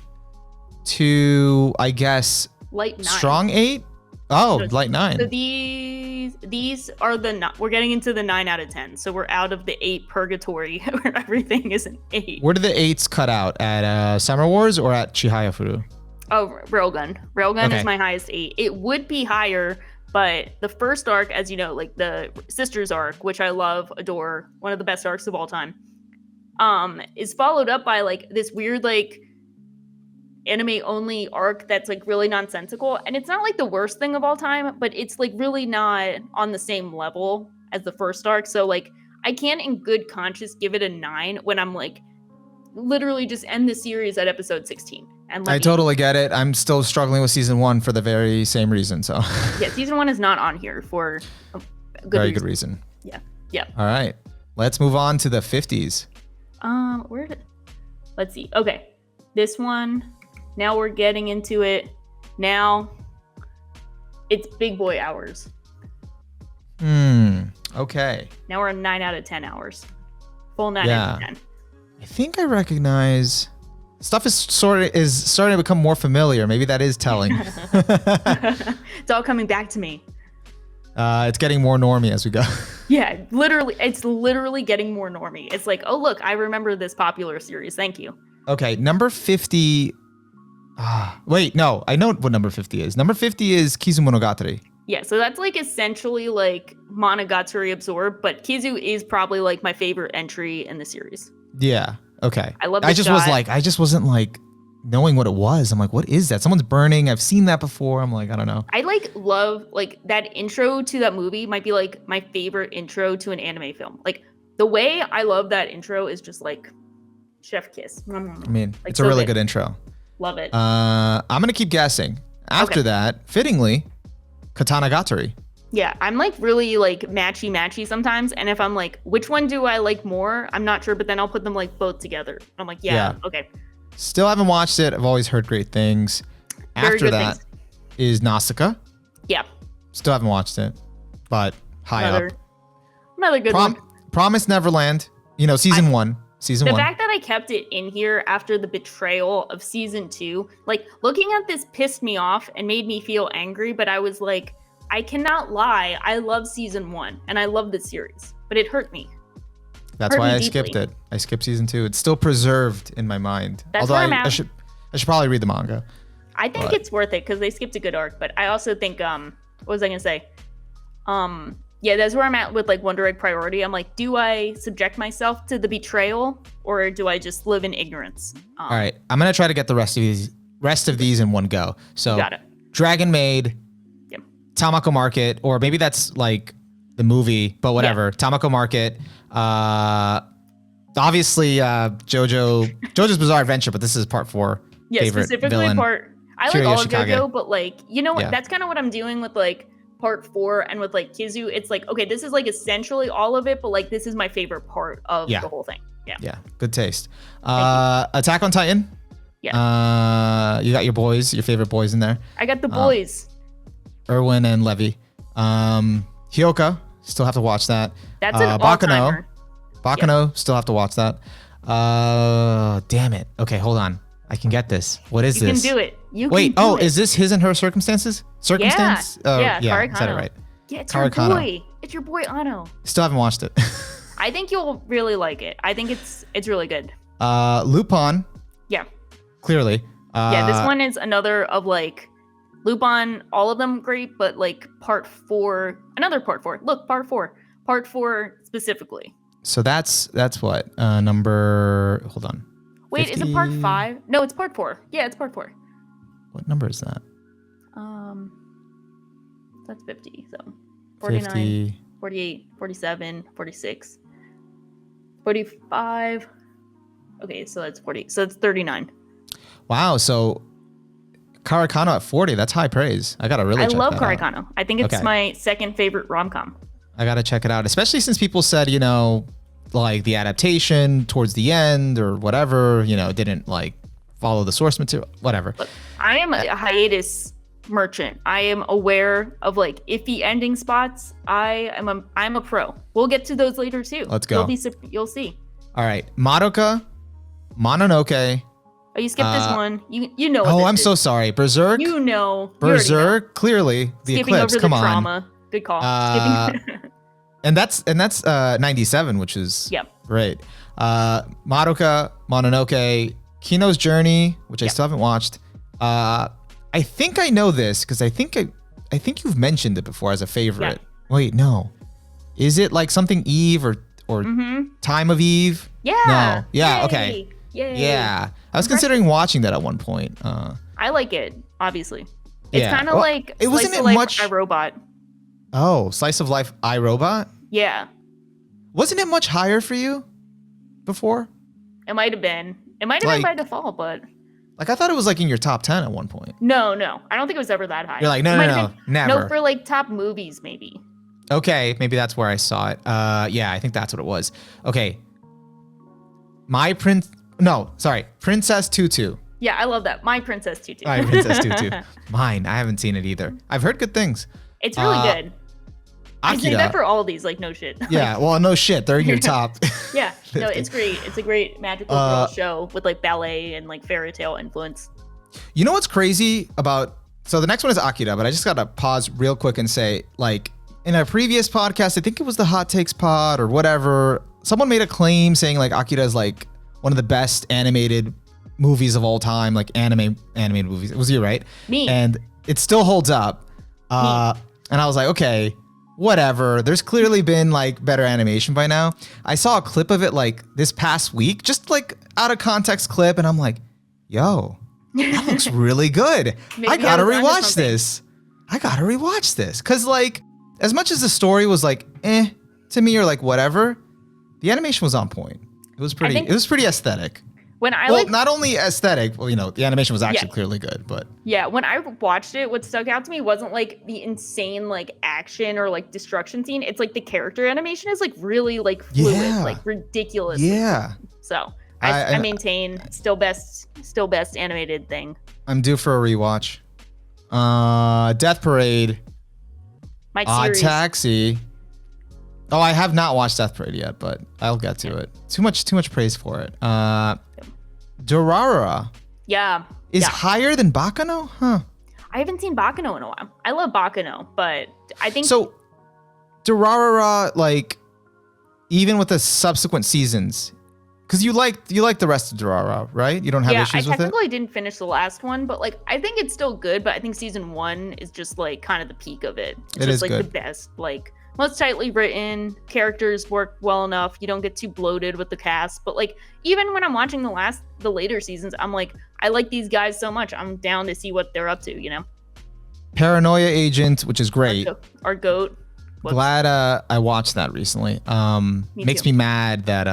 to, I guess, Light 9. Strong 8? Oh, so, Light 9. So these are we're getting into the 9 out of 10. So we're out of the 8 purgatory where everything is an 8. Where do the 8s cut out? At Summer Wars or at Chihaya Furu? Oh, Railgun. Railgun is my highest 8. It would be higher, but the first arc, as you know, like the Sisters arc, which I love, adore, one of the best arcs of all time, is followed up by like this weird like anime only arc that's like really nonsensical, and it's not like the worst thing of all time, but it's like really not on the same level as the first arc. So like I can't in good conscience give it a 9 when I'm like literally just end the series at episode 16. And I totally get it. I'm still struggling with season 1 for the very same reason. So yeah, season 1 is not on here for a good reason. Yeah. All right, let's move on to the 50s. Let's see. Okay, this one. Now we're getting into it. Now it's big boy hours. Okay. Now we're at 9 out of 10 hours. Full 9 out of 10. I think I recognize stuff is starting to become more familiar. Maybe that is telling. It's all coming back to me. It's getting more normie as we go. Yeah, it's literally getting more normie. It's like, oh look, I remember this popular series. Thank you. Okay, number 50. Wait, no, I know what number 50 is. Number 50 is Kizu Monogatari. Yeah, so that's like essentially like Monogatari absorbed, but Kizu is probably like my favorite entry in the series. Yeah. Okay. I love. I just wasn't like knowing what it was. I'm like, what is that? Someone's burning. I've seen that before. I'm like, I don't know. I love like that intro to that movie might be like my favorite intro to an anime film. Like the way I love that intro is just like chef kiss. I mean, like, it's a really good intro. Love it. I'm gonna keep guessing. After that, fittingly, Katanagatari. Yeah, I'm like really like matchy sometimes, and if I'm like, which one do I like more? I'm not sure, but then I'll put them like both together. I'm like, yeah. Okay. Still haven't watched it. I've always heard great things. After that is Nausicaa. Yeah. Still haven't watched it, but high up. Another good one. Promised Neverland. You know, season 1. The fact that I kept it in here after the betrayal of season 2. Like, looking at this pissed me off and made me feel angry, but I was like, I cannot lie. I love season 1 and I love the series, but it hurt me. That's why I skipped it. I skipped season 2. It's still preserved in my mind. That's where I'm at. I should probably read the manga. I think it's worth it because they skipped a good arc, but I also think what was I gonna say? Yeah, that's where I'm at with like one direct priority. I'm like, do I subject myself to the betrayal or do I just live in ignorance? All right, I'm gonna try to get the rest of these in one go. So, got it. Dragon Maid, Yep. Tamako Market, or maybe that's like the movie, but whatever. Yeah. Tamako Market. Obviously, JoJo's Bizarre Adventure, but this is part 4. Yeah, favorite specifically villain. I like all of JoJo, but like, you know what? That's kind of what I'm doing with like part 4 and with like Kizu. It's like, okay, this is like essentially all of it, but like this is my favorite part of the whole thing. Yeah. Yeah. Good taste. Attack on Titan. Yeah. You got your boys, your favorite boys in there. I got the boys. Erwin and Levi. Hyoka. Still have to watch that. That's an all-timer. Bakano. Still have to watch that. Damn it. Okay, hold on. I can get this. What is this? You can do it. Wait, is this His and Her Circumstances? Circumstance? Yeah, is that it right? Yeah, it's your boy. It's your boy Ano. Still haven't watched it. I think you'll really like it. I think it's really good. Lupin. Yeah. Clearly. Yeah, this one is another of like Lupin, all of them great, but like part 4, another part 4. Look, part 4. Part 4 specifically. So that's what? Number, hold on. Wait, 50? Is it part 5? No, it's part 4. Yeah, it's part 4. What number is that? That's 50. So 49, 50. 48, 47, 46, 45. Okay, so that's 40. So it's 39. Wow, so Karakano at 40. That's high praise. I gotta really check that out. I love Karakano. I think it's my second favorite rom-com. I gotta check it out, especially since people said, you know, like the adaptation towards the end or whatever, you know, didn't like follow the source material, whatever. Look, I am a hiatus merchant. I am aware of like iffy ending spots. I'm a pro. We'll get to those later too. Let's go. You'll see. All right, Madoka, Mononoke. Oh, you skipped this one. You know. Oh, I'm so sorry. Berserk. You know. Berserk. Clearly, the skipping Eclipse. Over Come the on. Trauma. Good call. And that's 97, which is great. Madoka, Mononoke, Kino's Journey, which I still haven't watched. I think I know this because I think you've mentioned it before as a favorite. Yeah. Wait, no. Is it like something Eve or Time of Eve? Yeah. No. Yeah. Yay. Okay. Yay. Yeah. I was considering watching that at one point. I like it. Obviously, it's kind of like it wasn't Slice of much. Life iRobot. Oh, Slice of Life iRobot. Yeah. Wasn't it much higher for you before? It might have been. It might have been by default, but like I thought it was like in your top 10 at one point. No. I don't think it was ever that high. You're like, no, never. No, for like top movies, maybe. Okay, maybe that's where I saw it. Yeah, I think that's what it was. Okay. Princess Tutu. Yeah, I love that. My Princess Tutu. My Princess Tutu. Mine. I haven't seen it either. I've heard good things. It's really good. I say that for all of these, like no shit. Yeah, well, no shit. They're in your top. Yeah, no, it's great. It's a great magical girl show with like ballet and like fairy tale influence. You know what's crazy about? So the next one is Akira, but I just gotta pause real quick and say, like, in a previous podcast, I think it was the Hot Takes pod or whatever, someone made a claim saying like Akira is like one of the best animated movies of all time, like animated movies. It was you, right? Me. And it still holds up. And I was like, okay, whatever. There's clearly been like better animation by now. I saw a clip of it like this past week, just like out of context clip. And I'm like, yo, that looks really good. I gotta rewatch this. Cause like, as much as the story was like, to me or like whatever, the animation was on point. It was pretty aesthetic. Not only aesthetic, well, you know, the animation was actually clearly good, but yeah, when I watched it, what stuck out to me wasn't like the insane like action or like destruction scene. It's like the character animation is like really like fluid, like ridiculous. Yeah. So I maintain still best animated thing. I'm due for a rewatch. Death Parade. My series. Taxi. Oh, I have not watched Death Parade yet, but I'll get to it. Too much praise for it. Durarara is higher than Bakano? Huh. I haven't seen Bakano in a while. I love Bakano, but I think so. Durarara, like, even with the subsequent seasons, because you like the rest of Durarara, right? You don't have issues with it? I technically didn't finish the last one, but like I think it's still good, but I think season 1 is just like kind of the peak of it. It's just like good. The best. Like most tightly written, characters work well enough. You don't get too bloated with the cast. But like even when I'm watching the later seasons, I'm like, I like these guys so much. I'm down to see what they're up to, you know? Paranoia Agent, which is great. Our goat. Glad I watched that recently. Makes me mad that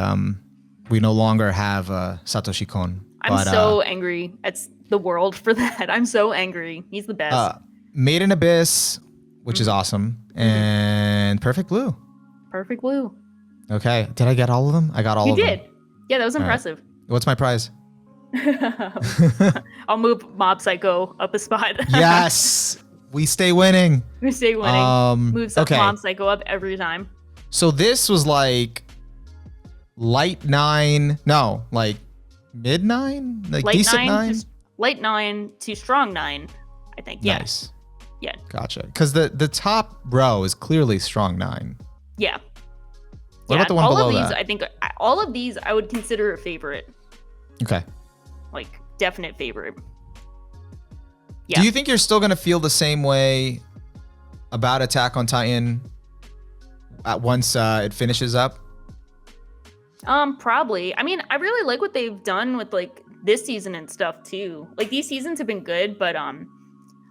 we no longer have Satoshi Kon. I'm so angry at the world for that. I'm so angry. He's the best. Made in Abyss, which is awesome, and Perfect Blue. Perfect Blue. Okay, did I get all of them? I got all of them. You did. Yeah, that was impressive. Right. What's my prize? I'll move Mob Psycho up a spot. Yes. We stay winning. We stay winning. Moves Mob Psycho up every time. So this was like light 9. No, like mid 9? Like light decent 9? Light 9 to strong 9, I think. Yeah. Nice. Yeah. Gotcha. Because the top row is clearly strong 9. Yeah. What about the one below that? I think all of these I would consider a favorite. Okay. Like definite favorite. Yeah. Do you think you're still going to feel the same way about Attack on Titan once it finishes up? Probably. I mean, I really like what they've done with like this season and stuff too. Like these seasons have been good, but I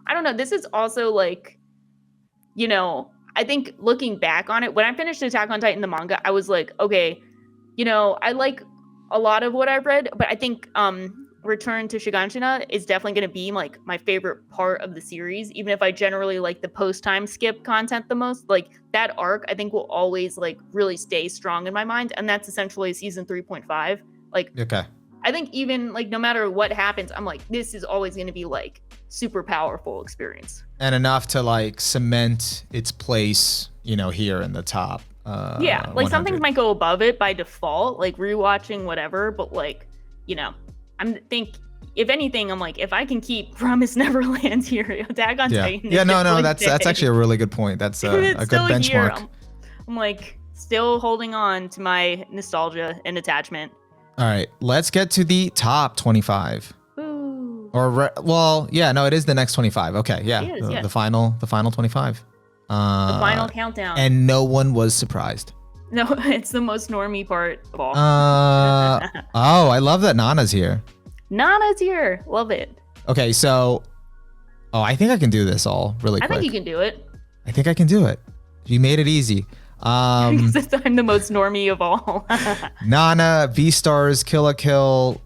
don't know. This is also like, you know, I think looking back on it, when I finished Attack on Titan the manga, I was like, okay, you know, I like a lot of what I've read, but I think Return to Shiganshina is definitely going to be like my favorite part of the series, even if I generally like the post-time skip content the most. Like that arc I think will always like really stay strong in my mind, and that's essentially season 3.5. Like okay, I think even like no matter what happens, I'm like, this is always going to be like super powerful experience and enough to like cement its place, you know, here in the top. Yeah, like 100. Some things might go above it by default, like rewatching whatever, but like, you know, if anything, I'm like, if I can keep Promised Neverland here, Attack on Titan. Yeah, no, that's actually a really good point. That's a good benchmark. I'm like still holding on to my nostalgia and attachment. All right, let's get to the top 25. Ooh. It is the next 25. Okay, yeah, the final 25. The final countdown. And no one was surprised. No, it's the most normie part of all. I love that Nana's here. Nana's here. Love it. Okay, so... I think I can do this all really quick. I think you can do it. I think I can do it. You made it easy. I'm the most normie of all. Nana, V-Stars, Kill la Kill.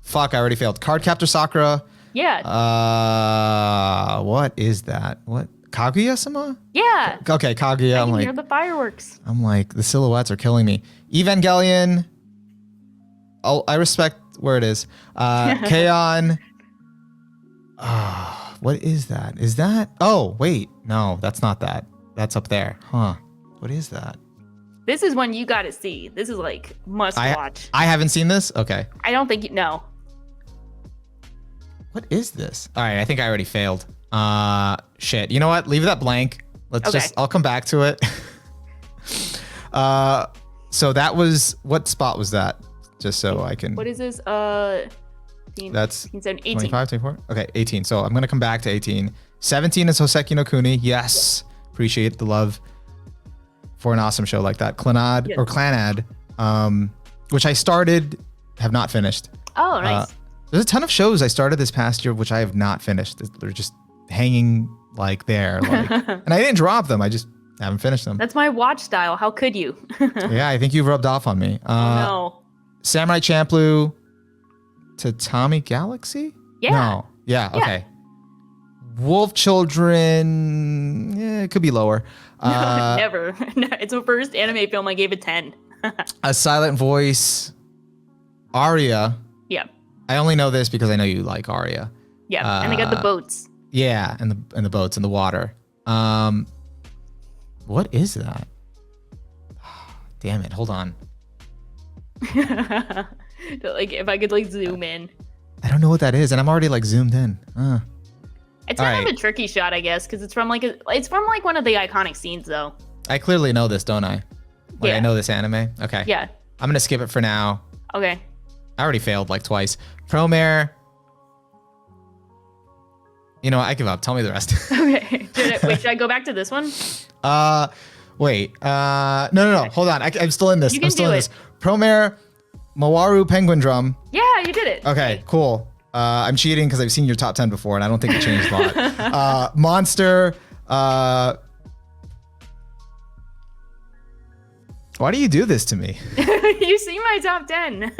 Fuck, I already failed. Cardcaptor Sakura. Yeah. What is that? What? Kaguya-sama? Yeah. Okay, Kaguya. I can hear the fireworks. I'm like, the silhouettes are killing me. Evangelion. Oh, I respect where it is. K-On. What is that? Is that? Oh, wait. No, that's not that. That's up there. Huh. What is that? This is one you got to see. This is like must watch. I haven't seen this? Okay. I don't think you know. What is this? All right, I think I already failed. Shit. You know what? Leave that blank. I'll come back to it. So that was, what spot was that? Just so I can. What is this? 18, that's 18. 25, 24? Okay, 18. So I'm going to come back to 18. 17 is Hoseki no Kuni. Yes. Appreciate the love for an awesome show like that. Clanad, which I started, have not finished. Oh, nice. There's a ton of shows I started this past year, which I have not finished. They're just hanging like there. And I didn't drop them. I just haven't finished them. That's my watch style. How could you? Yeah, I think you've rubbed off on me. No. Samurai Champloo, Tatami Galaxy? Yeah. No. Yeah, okay. Wolf Children, it could be lower. Never. No, it's the first anime film I gave a 10. A Silent Voice, Aria. Yeah. I only know this because I know you like Aria. Yeah, and they got the boats. Yeah, and the boats in the water. What is that? Damn it. Hold on. Like if I could like zoom in. I don't know what that is, and I'm already like zoomed in. It's All kind right. of a tricky shot, I guess, because it's from like one of the iconic scenes, though. I clearly know this, don't I? Like, Yeah. I know this anime. Okay. Yeah. I'm gonna skip it for now. Okay. I already failed like twice. Promare. You know what? I give up. Tell me the rest. Okay. Wait, should I go back to this one? Wait. No. Hold on. I'm still in this. You I'm can still do in it. this. Promare, Mawaru Penguin Drum. Yeah, you did it. Okay, cool. I'm cheating because I've seen your top 10 before, and I don't think it changed a lot. Monster. Why do you do this to me? You see my top 10.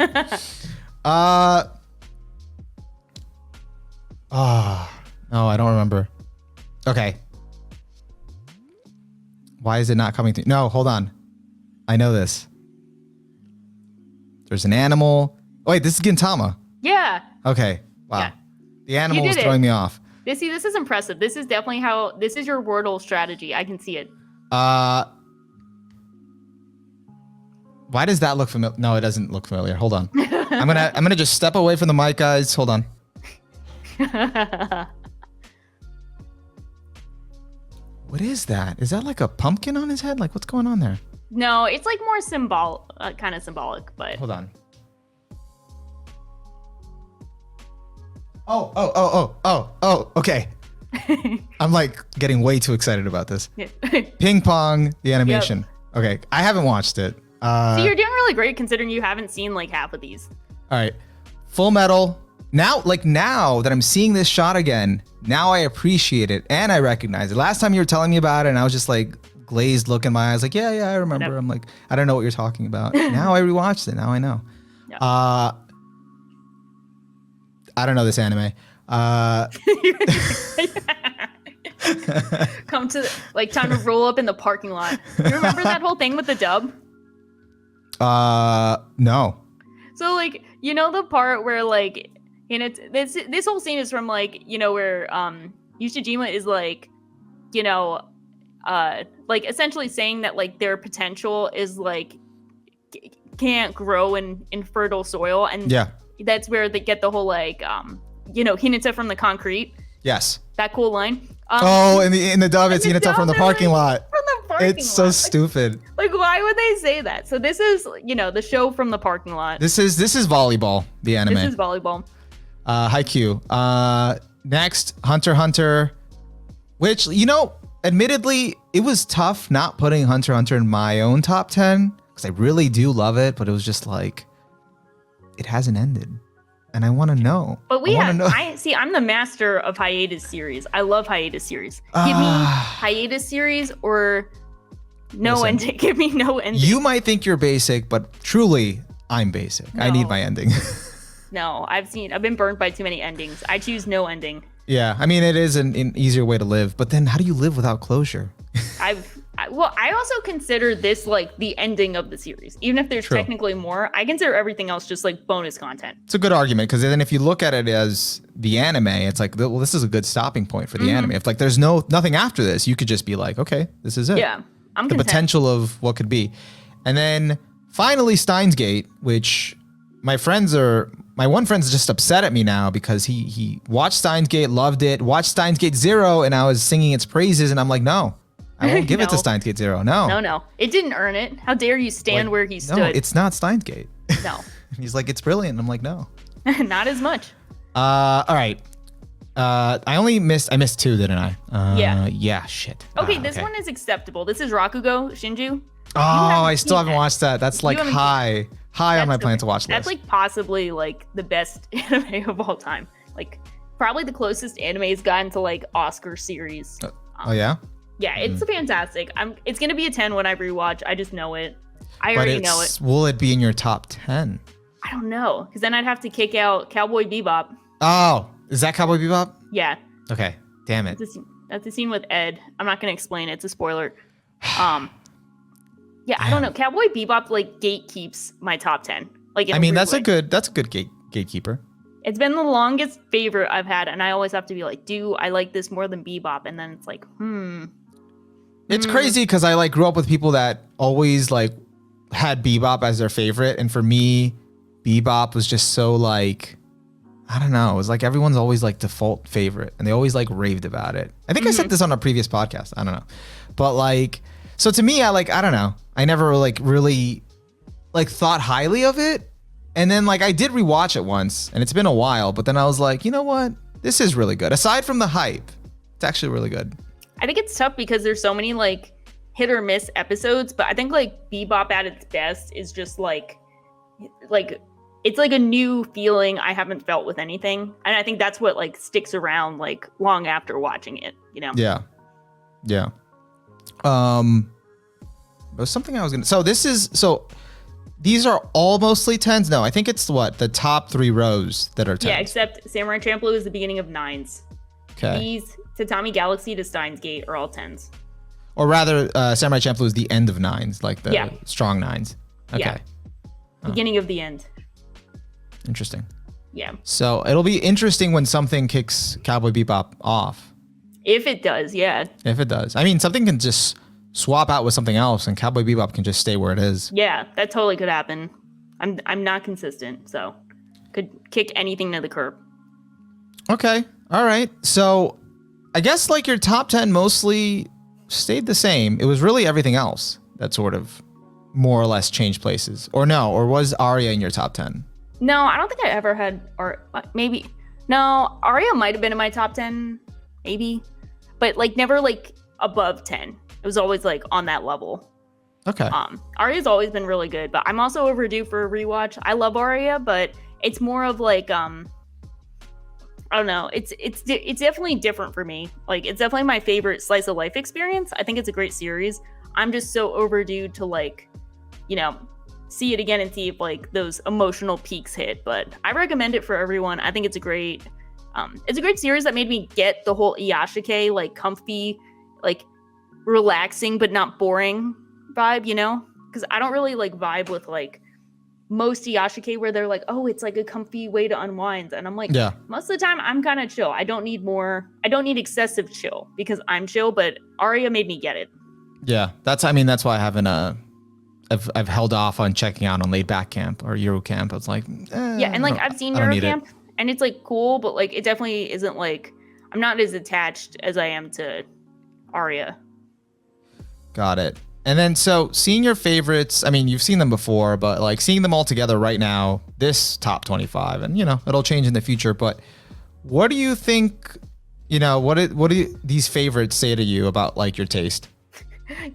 No, I don't remember. Okay. Why is it not coming through? No, hold on. I know this. There's an animal. Oh, wait, this is Gintama. Yeah. Okay. Wow. Yeah. The animal You is did it. throwing me off. This is impressive. This is definitely this is your Wordle strategy. I can see it. Why does that look familiar? No, it doesn't look familiar. Hold on. I'm gonna just step away from the mic, guys. Hold on. What is that? Is that like a pumpkin on his head? Like, what's going on there? No, it's like more kind of symbolic, but Hold on. Oh, okay. I'm like getting way too excited about this. Ping Pong, the animation. Okay, I haven't watched it. So you're doing really great considering you haven't seen like half of these. All right, Full Metal. Now that I'm seeing this shot again, now I appreciate it and I recognize it. Last time you were telling me about it, and I was just like glazed look in my eyes, like, yeah, I remember. Nope. I'm like, I don't know what you're talking about. Now I rewatched it. Now I know. Yeah. I don't know this anime. Come to time to roll up in the parking lot. You remember that whole thing with the dub? No. So the part where this whole scene is from where Yushijima is essentially saying that their potential is can't grow in fertile soil, and Yeah. that's where they get the whole Hinata from the concrete. Yes. That cool line. In the dub, it's Hinata from the parking lot. From the parking lot. It's so stupid. Why would they say that? So this is, the show from the parking lot. This is volleyball, the anime. This is volleyball. Haikyuu. Next, Hunter x Hunter, which, admittedly, it was tough not putting Hunter x Hunter in my own top 10 because I really do love it, but it was just it hasn't ended. And I want to know. But I'm the master of hiatus series. I love hiatus series. Give me hiatus series or no ending. Give me no ending. You might think you're basic, but truly, I'm basic. No. I need my ending. No, I've been burnt by too many endings. I choose no ending. Yeah, I mean, it is an easier way to live, but then how do you live without closure? I also consider this the ending of the series. Even if there's technically more, I consider everything else just bonus content. It's a good argument because then if you look at it as the anime, it's well, this is a good stopping point for the anime. If there's nothing after this, you could just be okay, this is it. Yeah, I'm the content. potential of what could be. And then finally Steins Gate, which my one friend's just upset at me now because he watched Steins Gate, loved it, watched Steins Gate 0, and I was singing its praises, and I'm like, no. I won't give it to Steins Gate 0. No. No. It didn't earn it. How dare you stand where he stood? No, it's not Steins Gate. No. He's like, it's brilliant. I'm like, no. Not as much. All right. I missed 2, didn't I? Yeah. Yeah, shit. Okay, this one is acceptable. This is Rakugo Shinju. Oh, I still haven't watched that. That's high on my plan to watch list. That's possibly the best anime of all time. Probably the closest anime has gotten to Oscar series. Oh yeah? Yeah, it's fantastic. It's gonna be a 10 when I rewatch. I just know it. I already know it. Will it be in your top 10? I don't know, because then I'd have to kick out Cowboy Bebop. Oh, is that Cowboy Bebop? Yeah. Okay, damn it. That's the scene with Ed. I'm not gonna explain it. It's a spoiler. Yeah, I don't know. Cowboy Bebop gatekeeps my top 10. That's a good gatekeeper. It's been the longest favorite I've had, and I always have to be do I like this more than Bebop? And then it's It's crazy because I grew up with people that always had Bebop as their favorite, and for me, Bebop was just so like, I don't know. It was like everyone's always like default favorite, and they always like raved about it. I think I said this on a previous podcast. I don't know, but like, so to me, I don't know. I never like really like thought highly of it, and then like I did rewatch it once, and it's been a while. But then I was like, you know what? This is really good. Aside from the hype, it's actually really good. I think it's tough because there's so many like hit or miss episodes, but I think like Bebop at its best is just like it's like a new feeling I haven't felt with anything, and I think that's what like sticks around like long after watching it, you know. Yeah. There was something I was gonna. These are all mostly 10s. No, I think it's the top 3 rows that are 10s. Yeah, except Samurai Champloo is the beginning of 9s. Okay. These Tatami Galaxy to Steins Gate are all 10s. Or rather, Samurai Champloo is the end of 9s, like the strong 9s. Okay. Yeah. Beginning of the end. Interesting. Yeah. So it'll be interesting when something kicks Cowboy Bebop off. If it does, yeah. If it does. I mean, something can just swap out with something else, and Cowboy Bebop can just stay where it is. Yeah, that totally could happen. I'm not consistent, so could kick anything to the curb. Okay. All right. So I guess like your top 10 mostly stayed the same. It was really everything else that sort of more or less changed places. Or no, or was Arya in your top 10? No, I don't think I ever had maybe. No, Arya might have been in my top 10, maybe. But like never like above 10. It was always like on that level. Okay. Arya's always been really good, but I'm also overdue for a rewatch. I love Arya, but it's more of like I don't know. It's definitely different for me. Like it's definitely my favorite slice of life experience. I think it's a great series. I'm just so overdue to like, you know, see it again and see if like those emotional peaks hit. But I recommend it for everyone. I think it's a great series that made me get the whole Iyashikei like comfy, like relaxing but not boring vibe, you know? Because I don't really like vibe with like most Iyashikei where they're like, oh, it's like a comfy way to unwind. And I'm like, yeah, most of the time I'm kind of chill. I don't need excessive chill because I'm chill, but Arya made me get it. Yeah, that's why I haven't I've held off on checking out on Laid Back Camp or Euro Camp. I was like, yeah, and like I've seen Euro Camp and it's like cool, but like it definitely isn't like I'm not as attached as I am to Arya. Got it. And then so seeing your favorites, I mean, you've seen them before, but like seeing them all together right now, this top 25, and you know, it'll change in the future, but what do you think, you know, what do these favorites say to you about like your taste?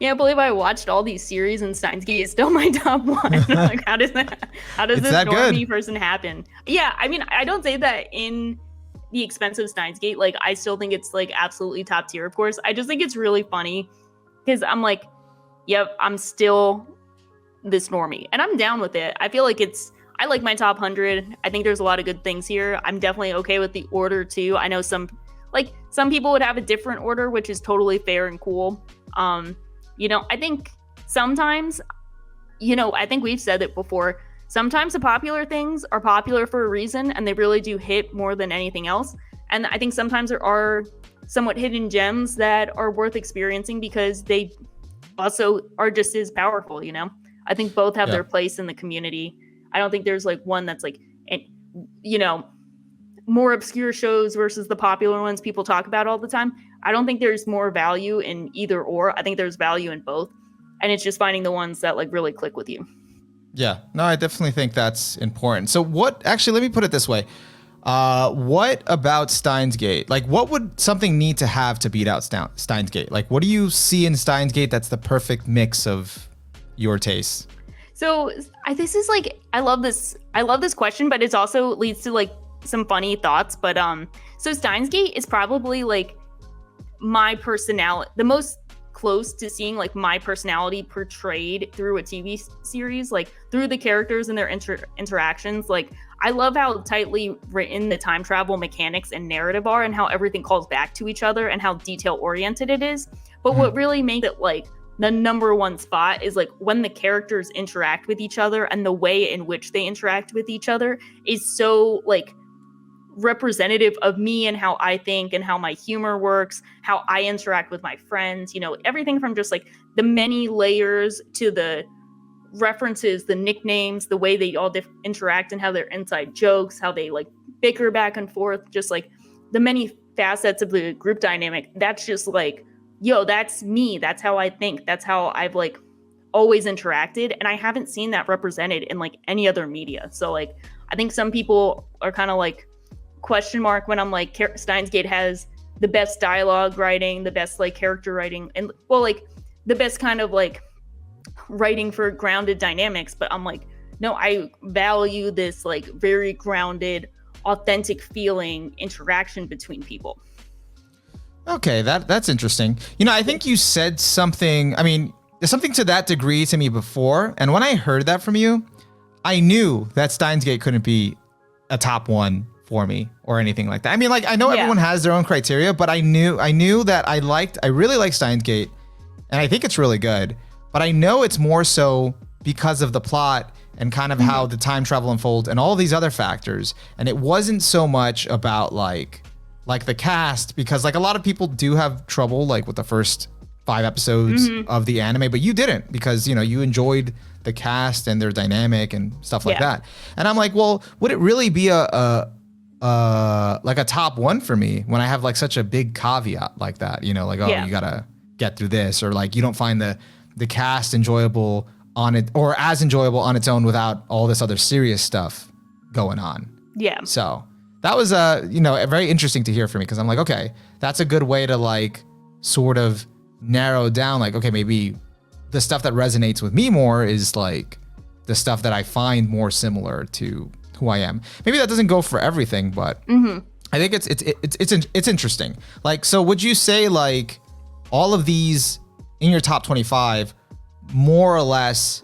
Yeah, I believe I watched all these series and Steins Gate is still my top 1. Like how does this normie person happen? Yeah, I mean, I don't say that in the expense of Steins Gate. Like I still think it's like absolutely top tier, of course. I just think it's really funny because I'm like, yep, I'm still this normie. And I'm down with it. I feel like I like my top 100. I think there's a lot of good things here. I'm definitely okay with the order too. I know some people would have a different order, which is totally fair and cool. You know, I think sometimes, you know, I think we've said it before. Sometimes the popular things are popular for a reason and they really do hit more than anything else. And I think sometimes there are somewhat hidden gems that are worth experiencing because they also are just as powerful, you know? I think both have their place in the community. I don't think there's like one that's like, you know, more obscure shows versus the popular ones people talk about all the time. I don't think there's more value in either or. I think there's value in both. And it's just finding the ones that like really click with you. Yeah, no, I definitely think that's important. So let me put it this way. What about Steins Gate? Like, what would something need to have to beat out Steins Gate? Like, what do you see in Steins Gate that's the perfect mix of your tastes? So this is like, I love this question, but it also leads to like some funny thoughts. But so Steins Gate is probably like my personality, the most close to seeing like my personality portrayed through a TV series, like through the characters and their interactions. Like I love how tightly written the time travel mechanics and narrative are and how everything calls back to each other and how detail oriented it is. But what really makes it like the number one spot is like when the characters interact with each other and the way in which they interact with each other is so like representative of me and how I think and how my humor works, how I interact with my friends, you know, everything from just like the many layers to the references, the nicknames, the way they all interact and how their inside jokes, how they like bicker back and forth, just like the many facets of the group dynamic. That's just like, yo, that's me. That's how I think. That's how I've like always interacted. And I haven't seen that represented in like any other media. So like, I think some people are kind of like question mark when I'm like, Steins Gate has the best dialogue writing, the best like character writing, and well, like the best kind of like writing for grounded dynamics. But I'm like, no, I value this like very grounded, authentic feeling interaction between people. Okay, that's interesting. You know, I think you said something, I mean, there's something to that degree to me before. And when I heard that from you, I knew that Steins Gate couldn't be a top one for me or anything like that. I mean, like, I know everyone has their own criteria, but I knew that I really like Steins Gate, and I think it's really good. But I know it's more so because of the plot and kind of how the time travel unfolds and all these other factors. And it wasn't so much about like the cast, because like a lot of people do have trouble like with the first 5 episodes of the anime, but you didn't, because you know you enjoyed the cast and their dynamic and stuff like that. And I'm like, well, would it really be a like a top one for me when I have like such a big caveat like that? You know, like, oh, you gotta get through this, or like you don't find the cast enjoyable on it, or as enjoyable on its own without all this other serious stuff going on. Yeah. So that was you know, very interesting to hear for me, because I'm like, okay, that's a good way to like sort of narrow down, like, okay, maybe the stuff that resonates with me more is like the stuff that I find more similar to who I am. Maybe that doesn't go for everything, but I think it's interesting. Like, so would you say like all of these in your top 25 more or less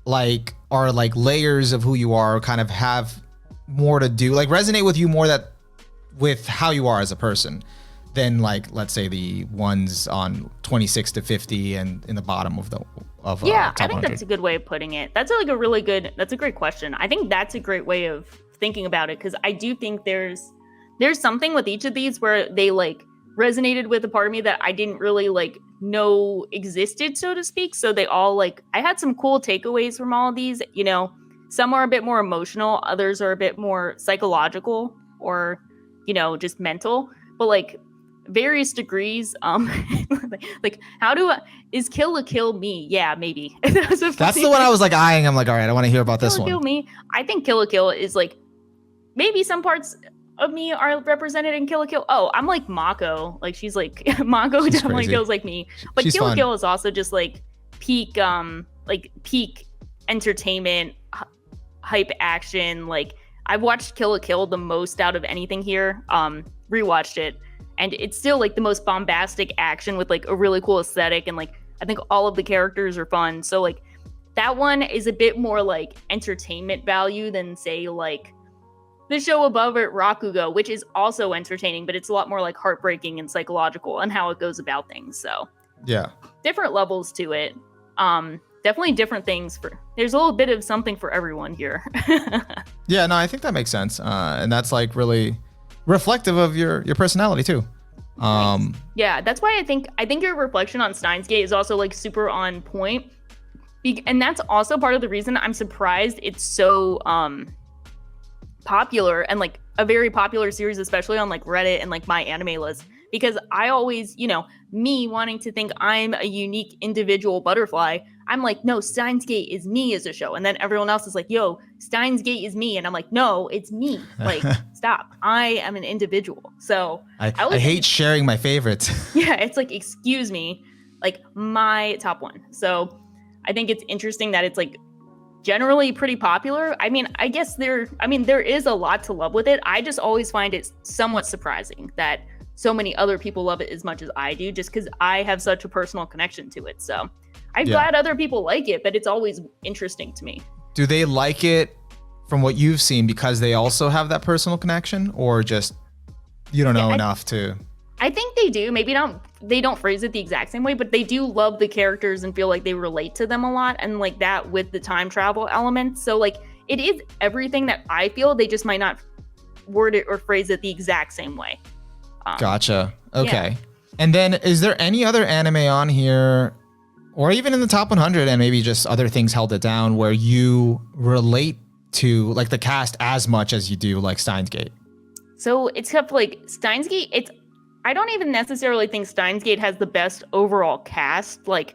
like are like layers of who you are, kind of have more to do, like resonate with you more that with how you are as a person than like, let's say the ones on 26 to 50 and in the bottom of the top I think 100. That's a good way of putting it. That's like that's a great question. I think that's a great way of thinking about it, because I do think there's something with each of these where they like resonated with a part of me that I didn't really like know existed, so to speak. So they all like, I had some cool takeaways from all of these. You know, some are a bit more emotional, others are a bit more psychological or, you know, just mental, but like various degrees. Like is Kill la Kill me? Yeah, maybe. That's the one I was like eyeing. I'm like, all right, I want to hear about this one. Kill me. I think Kill la Kill is like, maybe some parts of me are represented in Kill la Kill. Oh, I'm like Mako. Like she's like Mako definitely crazy. feels like me. But Kill la Kill is also just like peak entertainment, hype action. Like I've watched Kill la Kill the most out of anything here. Rewatched it, and it's still like the most bombastic action with like a really cool aesthetic, and like I think all of the characters are fun. So like that one is a bit more like entertainment value than say like the show above it, Rakugo, which is also entertaining, but it's a lot more like heartbreaking and psychological and how it goes about things. So yeah, different levels to it. Definitely different things there's a little bit of something for everyone here. Yeah, no, I think that makes sense. And that's like really reflective of your personality too. Yeah, that's why I think your reflection on Steins Gate is also like super on point. And that's also part of the reason I'm surprised it's so popular, and like a very popular series, especially on like Reddit and like my anime list, because I always, you know, me wanting to think I'm a unique individual butterfly, I'm like, no, Steins Gate is me as a show. And then everyone else is like, yo, Steins Gate is me. And I'm like, no, it's me. Like, stop. I am an individual. So I hate sharing my favorites. Yeah, it's like, excuse me, like my top one. So I think it's interesting that it's like generally pretty popular. I mean, I guess there is a lot to love with it. I just always find it somewhat surprising that so many other people love it as much as I do, just because I have such a personal connection to it. So I'm glad other people like it, but it's always interesting to me. Do they like it from what you've seen because they also have that personal connection, or just you don't know enough to? I think they do. Maybe they don't phrase it the exact same way, but they do love the characters and feel like they relate to them a lot, and like that with the time travel element. So like it is everything that I feel. They just might not word it or phrase it the exact same way. Gotcha. Okay. Yeah. And then is there any other anime on here or even in the top 100, and maybe just other things held it down, where you relate to like the cast as much as you do like Steins Gate? So it's tough. Like Steins Gate, I don't even necessarily think Steins Gate has the best overall cast. Like,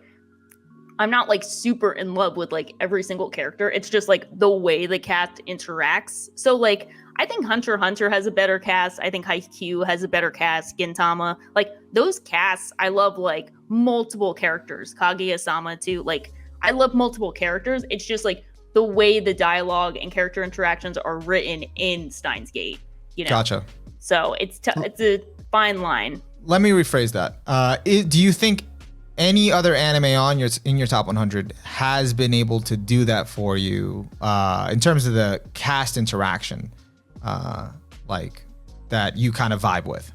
I'm not like super in love with like every single character. It's just like the way the cast interacts. So like, I think Hunter x Hunter has a better cast. I think Haikyuu has a better cast. Gintama, like those casts, I love like multiple characters. Kaguya-sama too. Like, I love multiple characters. It's just like the way the dialogue and character interactions are written in Steins Gate. You know. Gotcha. So it's a fine line. Let me rephrase that. Do you think any other anime in your top 100 has been able to do that for you in terms of the cast interaction, like that you kind of vibe with?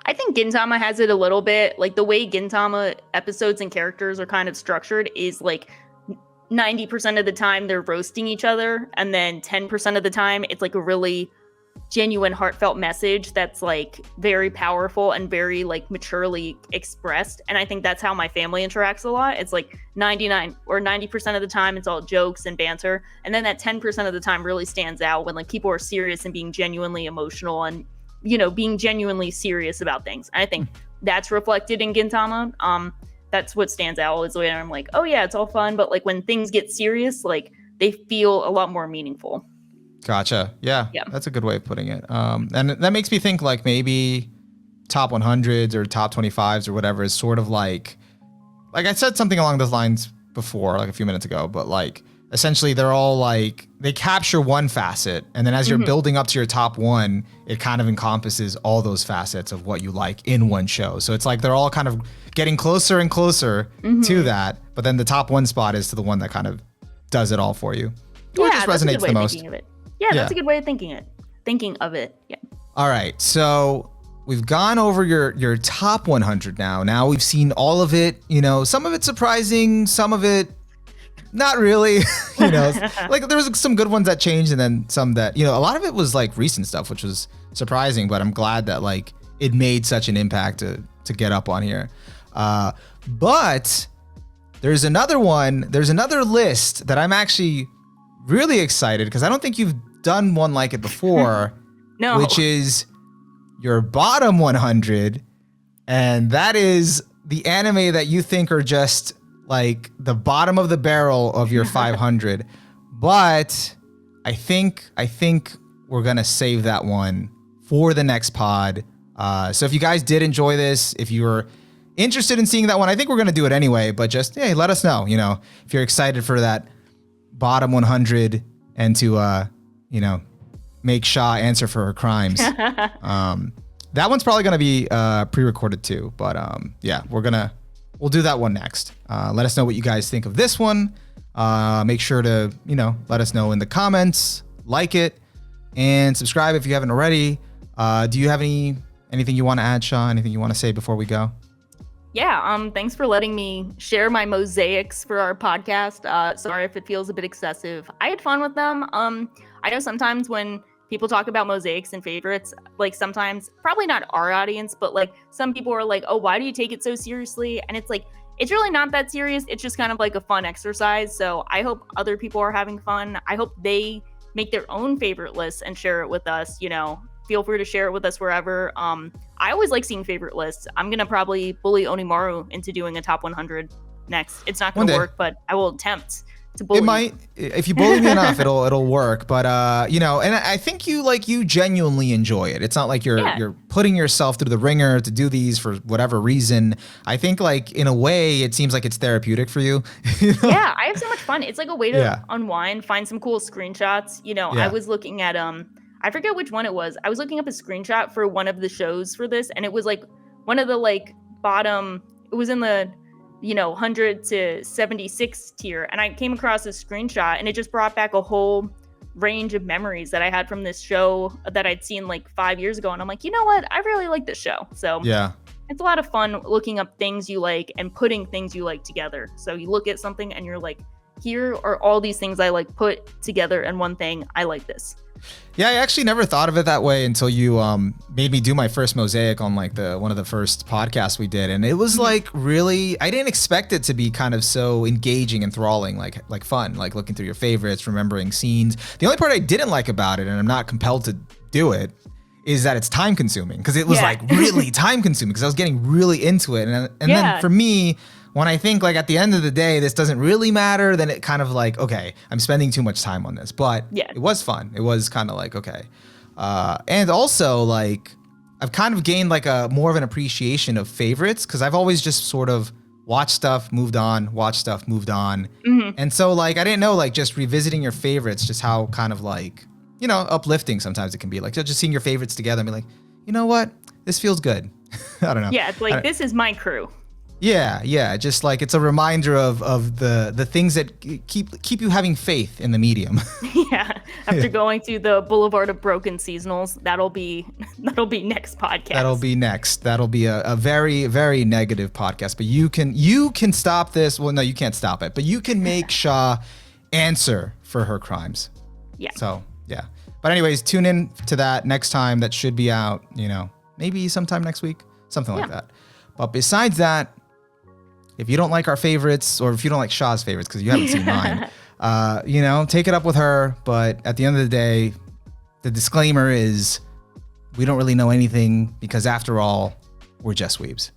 I think Gintama has it a little bit. Like the way Gintama episodes and characters are kind of structured is like 90% of the time they're roasting each other, and then 10% of the time it's like a really genuine, heartfelt message that's like very powerful and very like maturely expressed. And I think that's how my family interacts a lot. It's like 99 or 90% of the time it's all jokes and banter, and then that 10% of the time really stands out when like people are serious and being genuinely emotional and, you know, being genuinely serious about things. I think that's reflected in Gintama. That's what stands out is when I'm like, oh yeah, it's all fun, but like when things get serious, like they feel a lot more meaningful. Gotcha. Yeah, that's a good way of putting it. And that makes me think like maybe top 100s or top 25s or whatever is sort of like I said something along those lines before, like a few minutes ago, but like essentially they're all like, they capture one facet, and then as you're building up to your top one, it kind of encompasses all those facets of what you like in one show. So it's like they're all kind of getting closer and closer to that, but then the top one spot is to the one that kind of does it all for you. Or just resonates the most. Yeah, that's a good way of thinking of it. Yeah. All right. So we've gone over your top 100 now. Now we've seen all of it, you know, some of it surprising, some of it not really, you know, like there was some good ones that changed, and then some that, you know, a lot of it was like recent stuff, which was surprising, but I'm glad that like it made such an impact to get up on here. But there's another list that I'm actually really excited, because I don't think you've done one like it before. No. Which is your bottom 100, and that is the anime that you think are just like the bottom of the barrel of your 500. But I think we're gonna save that one for the next pod. So if you guys did enjoy this, if you're interested in seeing that one, I think we're gonna do it anyway. But just let us know. You know, if you're excited for that bottom 100 and to make Shaw answer for her crimes. That one's probably gonna be pre-recorded too. But we'll do that one next. Let us know what you guys think of this one. Make sure to let us know in the comments, like it, and subscribe if you haven't already. Do you have anything you want to add, Shaw? Anything you want to say before we go? Yeah, thanks for letting me share my mosaics for our podcast. Sorry if it feels a bit excessive. I had fun with them. I know sometimes when people talk about mosaics and favorites, like sometimes, probably not our audience, but like some people are like, oh, why do you take it so seriously? And it's like, it's really not that serious. It's just kind of like a fun exercise. So I hope other people are having fun. I hope they make their own favorite lists and share it with us. Feel free to share it with us wherever. I always like seeing favorite lists. I'm going to probably bully Onimaru into doing a top 100 next. It's not going to work, but I will attempt to bully. It might, if you bully me enough, it'll work. But and I think you genuinely enjoy it. It's not like you're putting yourself through the ringer to do these for whatever reason. I think like in a way, it seems like it's therapeutic for you. Yeah, I have so much fun. It's like a way to unwind, find some cool screenshots. I was looking at I forget which one it was. I was looking up a screenshot for one of the shows for this, and it was like one of the like bottom. It was in the 100 to 76 tier, and I came across this screenshot, and it just brought back a whole range of memories that I had from this show that I'd seen like 5 years ago, and I'm like, you know what? I really like this show. So yeah, it's a lot of fun looking up things you like and putting things you like together. So you look at something and you're like, here are all these things I like put together in one thing. I like this. Yeah, I actually never thought of it that way until you made me do my first mosaic on like one of the first podcasts we did, and it was like really, I didn't expect it to be kind of so engaging, enthralling, like fun, like looking through your favorites, remembering scenes. The only part I didn't like about it, and I'm not compelled to do it, is that it's time consuming, because it was like really time consuming, because I was getting really into it, and then for me, when I think like at the end of the day, this doesn't really matter, then it kind of like, okay, I'm spending too much time on this. But it was fun. It was kind of like, okay. And also like, I've kind of gained like a more of an appreciation of favorites, because I've always just sort of watched stuff, moved on, watched stuff, moved on. And so like, I didn't know like just revisiting your favorites, just how kind of like, you know, uplifting sometimes it can be, like just seeing your favorites together and be like, you know what, this feels good. I don't know. Yeah, it's like, this is my crew. Yeah, just like it's a reminder of the things that keep you having faith in the medium. Yeah, after going to the Boulevard of Broken seasonals, that'll be next podcast. That'll be next. That'll be a very, very negative podcast. But you can stop this. Well, no, you can't stop it. But you can make Shaw answer for her crimes. Yeah. So yeah. But anyways, tune in to that next time. That should be out. You know, maybe sometime next week, something like that. But besides that, if you don't like our favorites, or if you don't like Shaw's favorites, because you haven't seen mine, you know, take it up with her. But at the end of the day, the disclaimer is we don't really know anything, because after all, we're just weebs.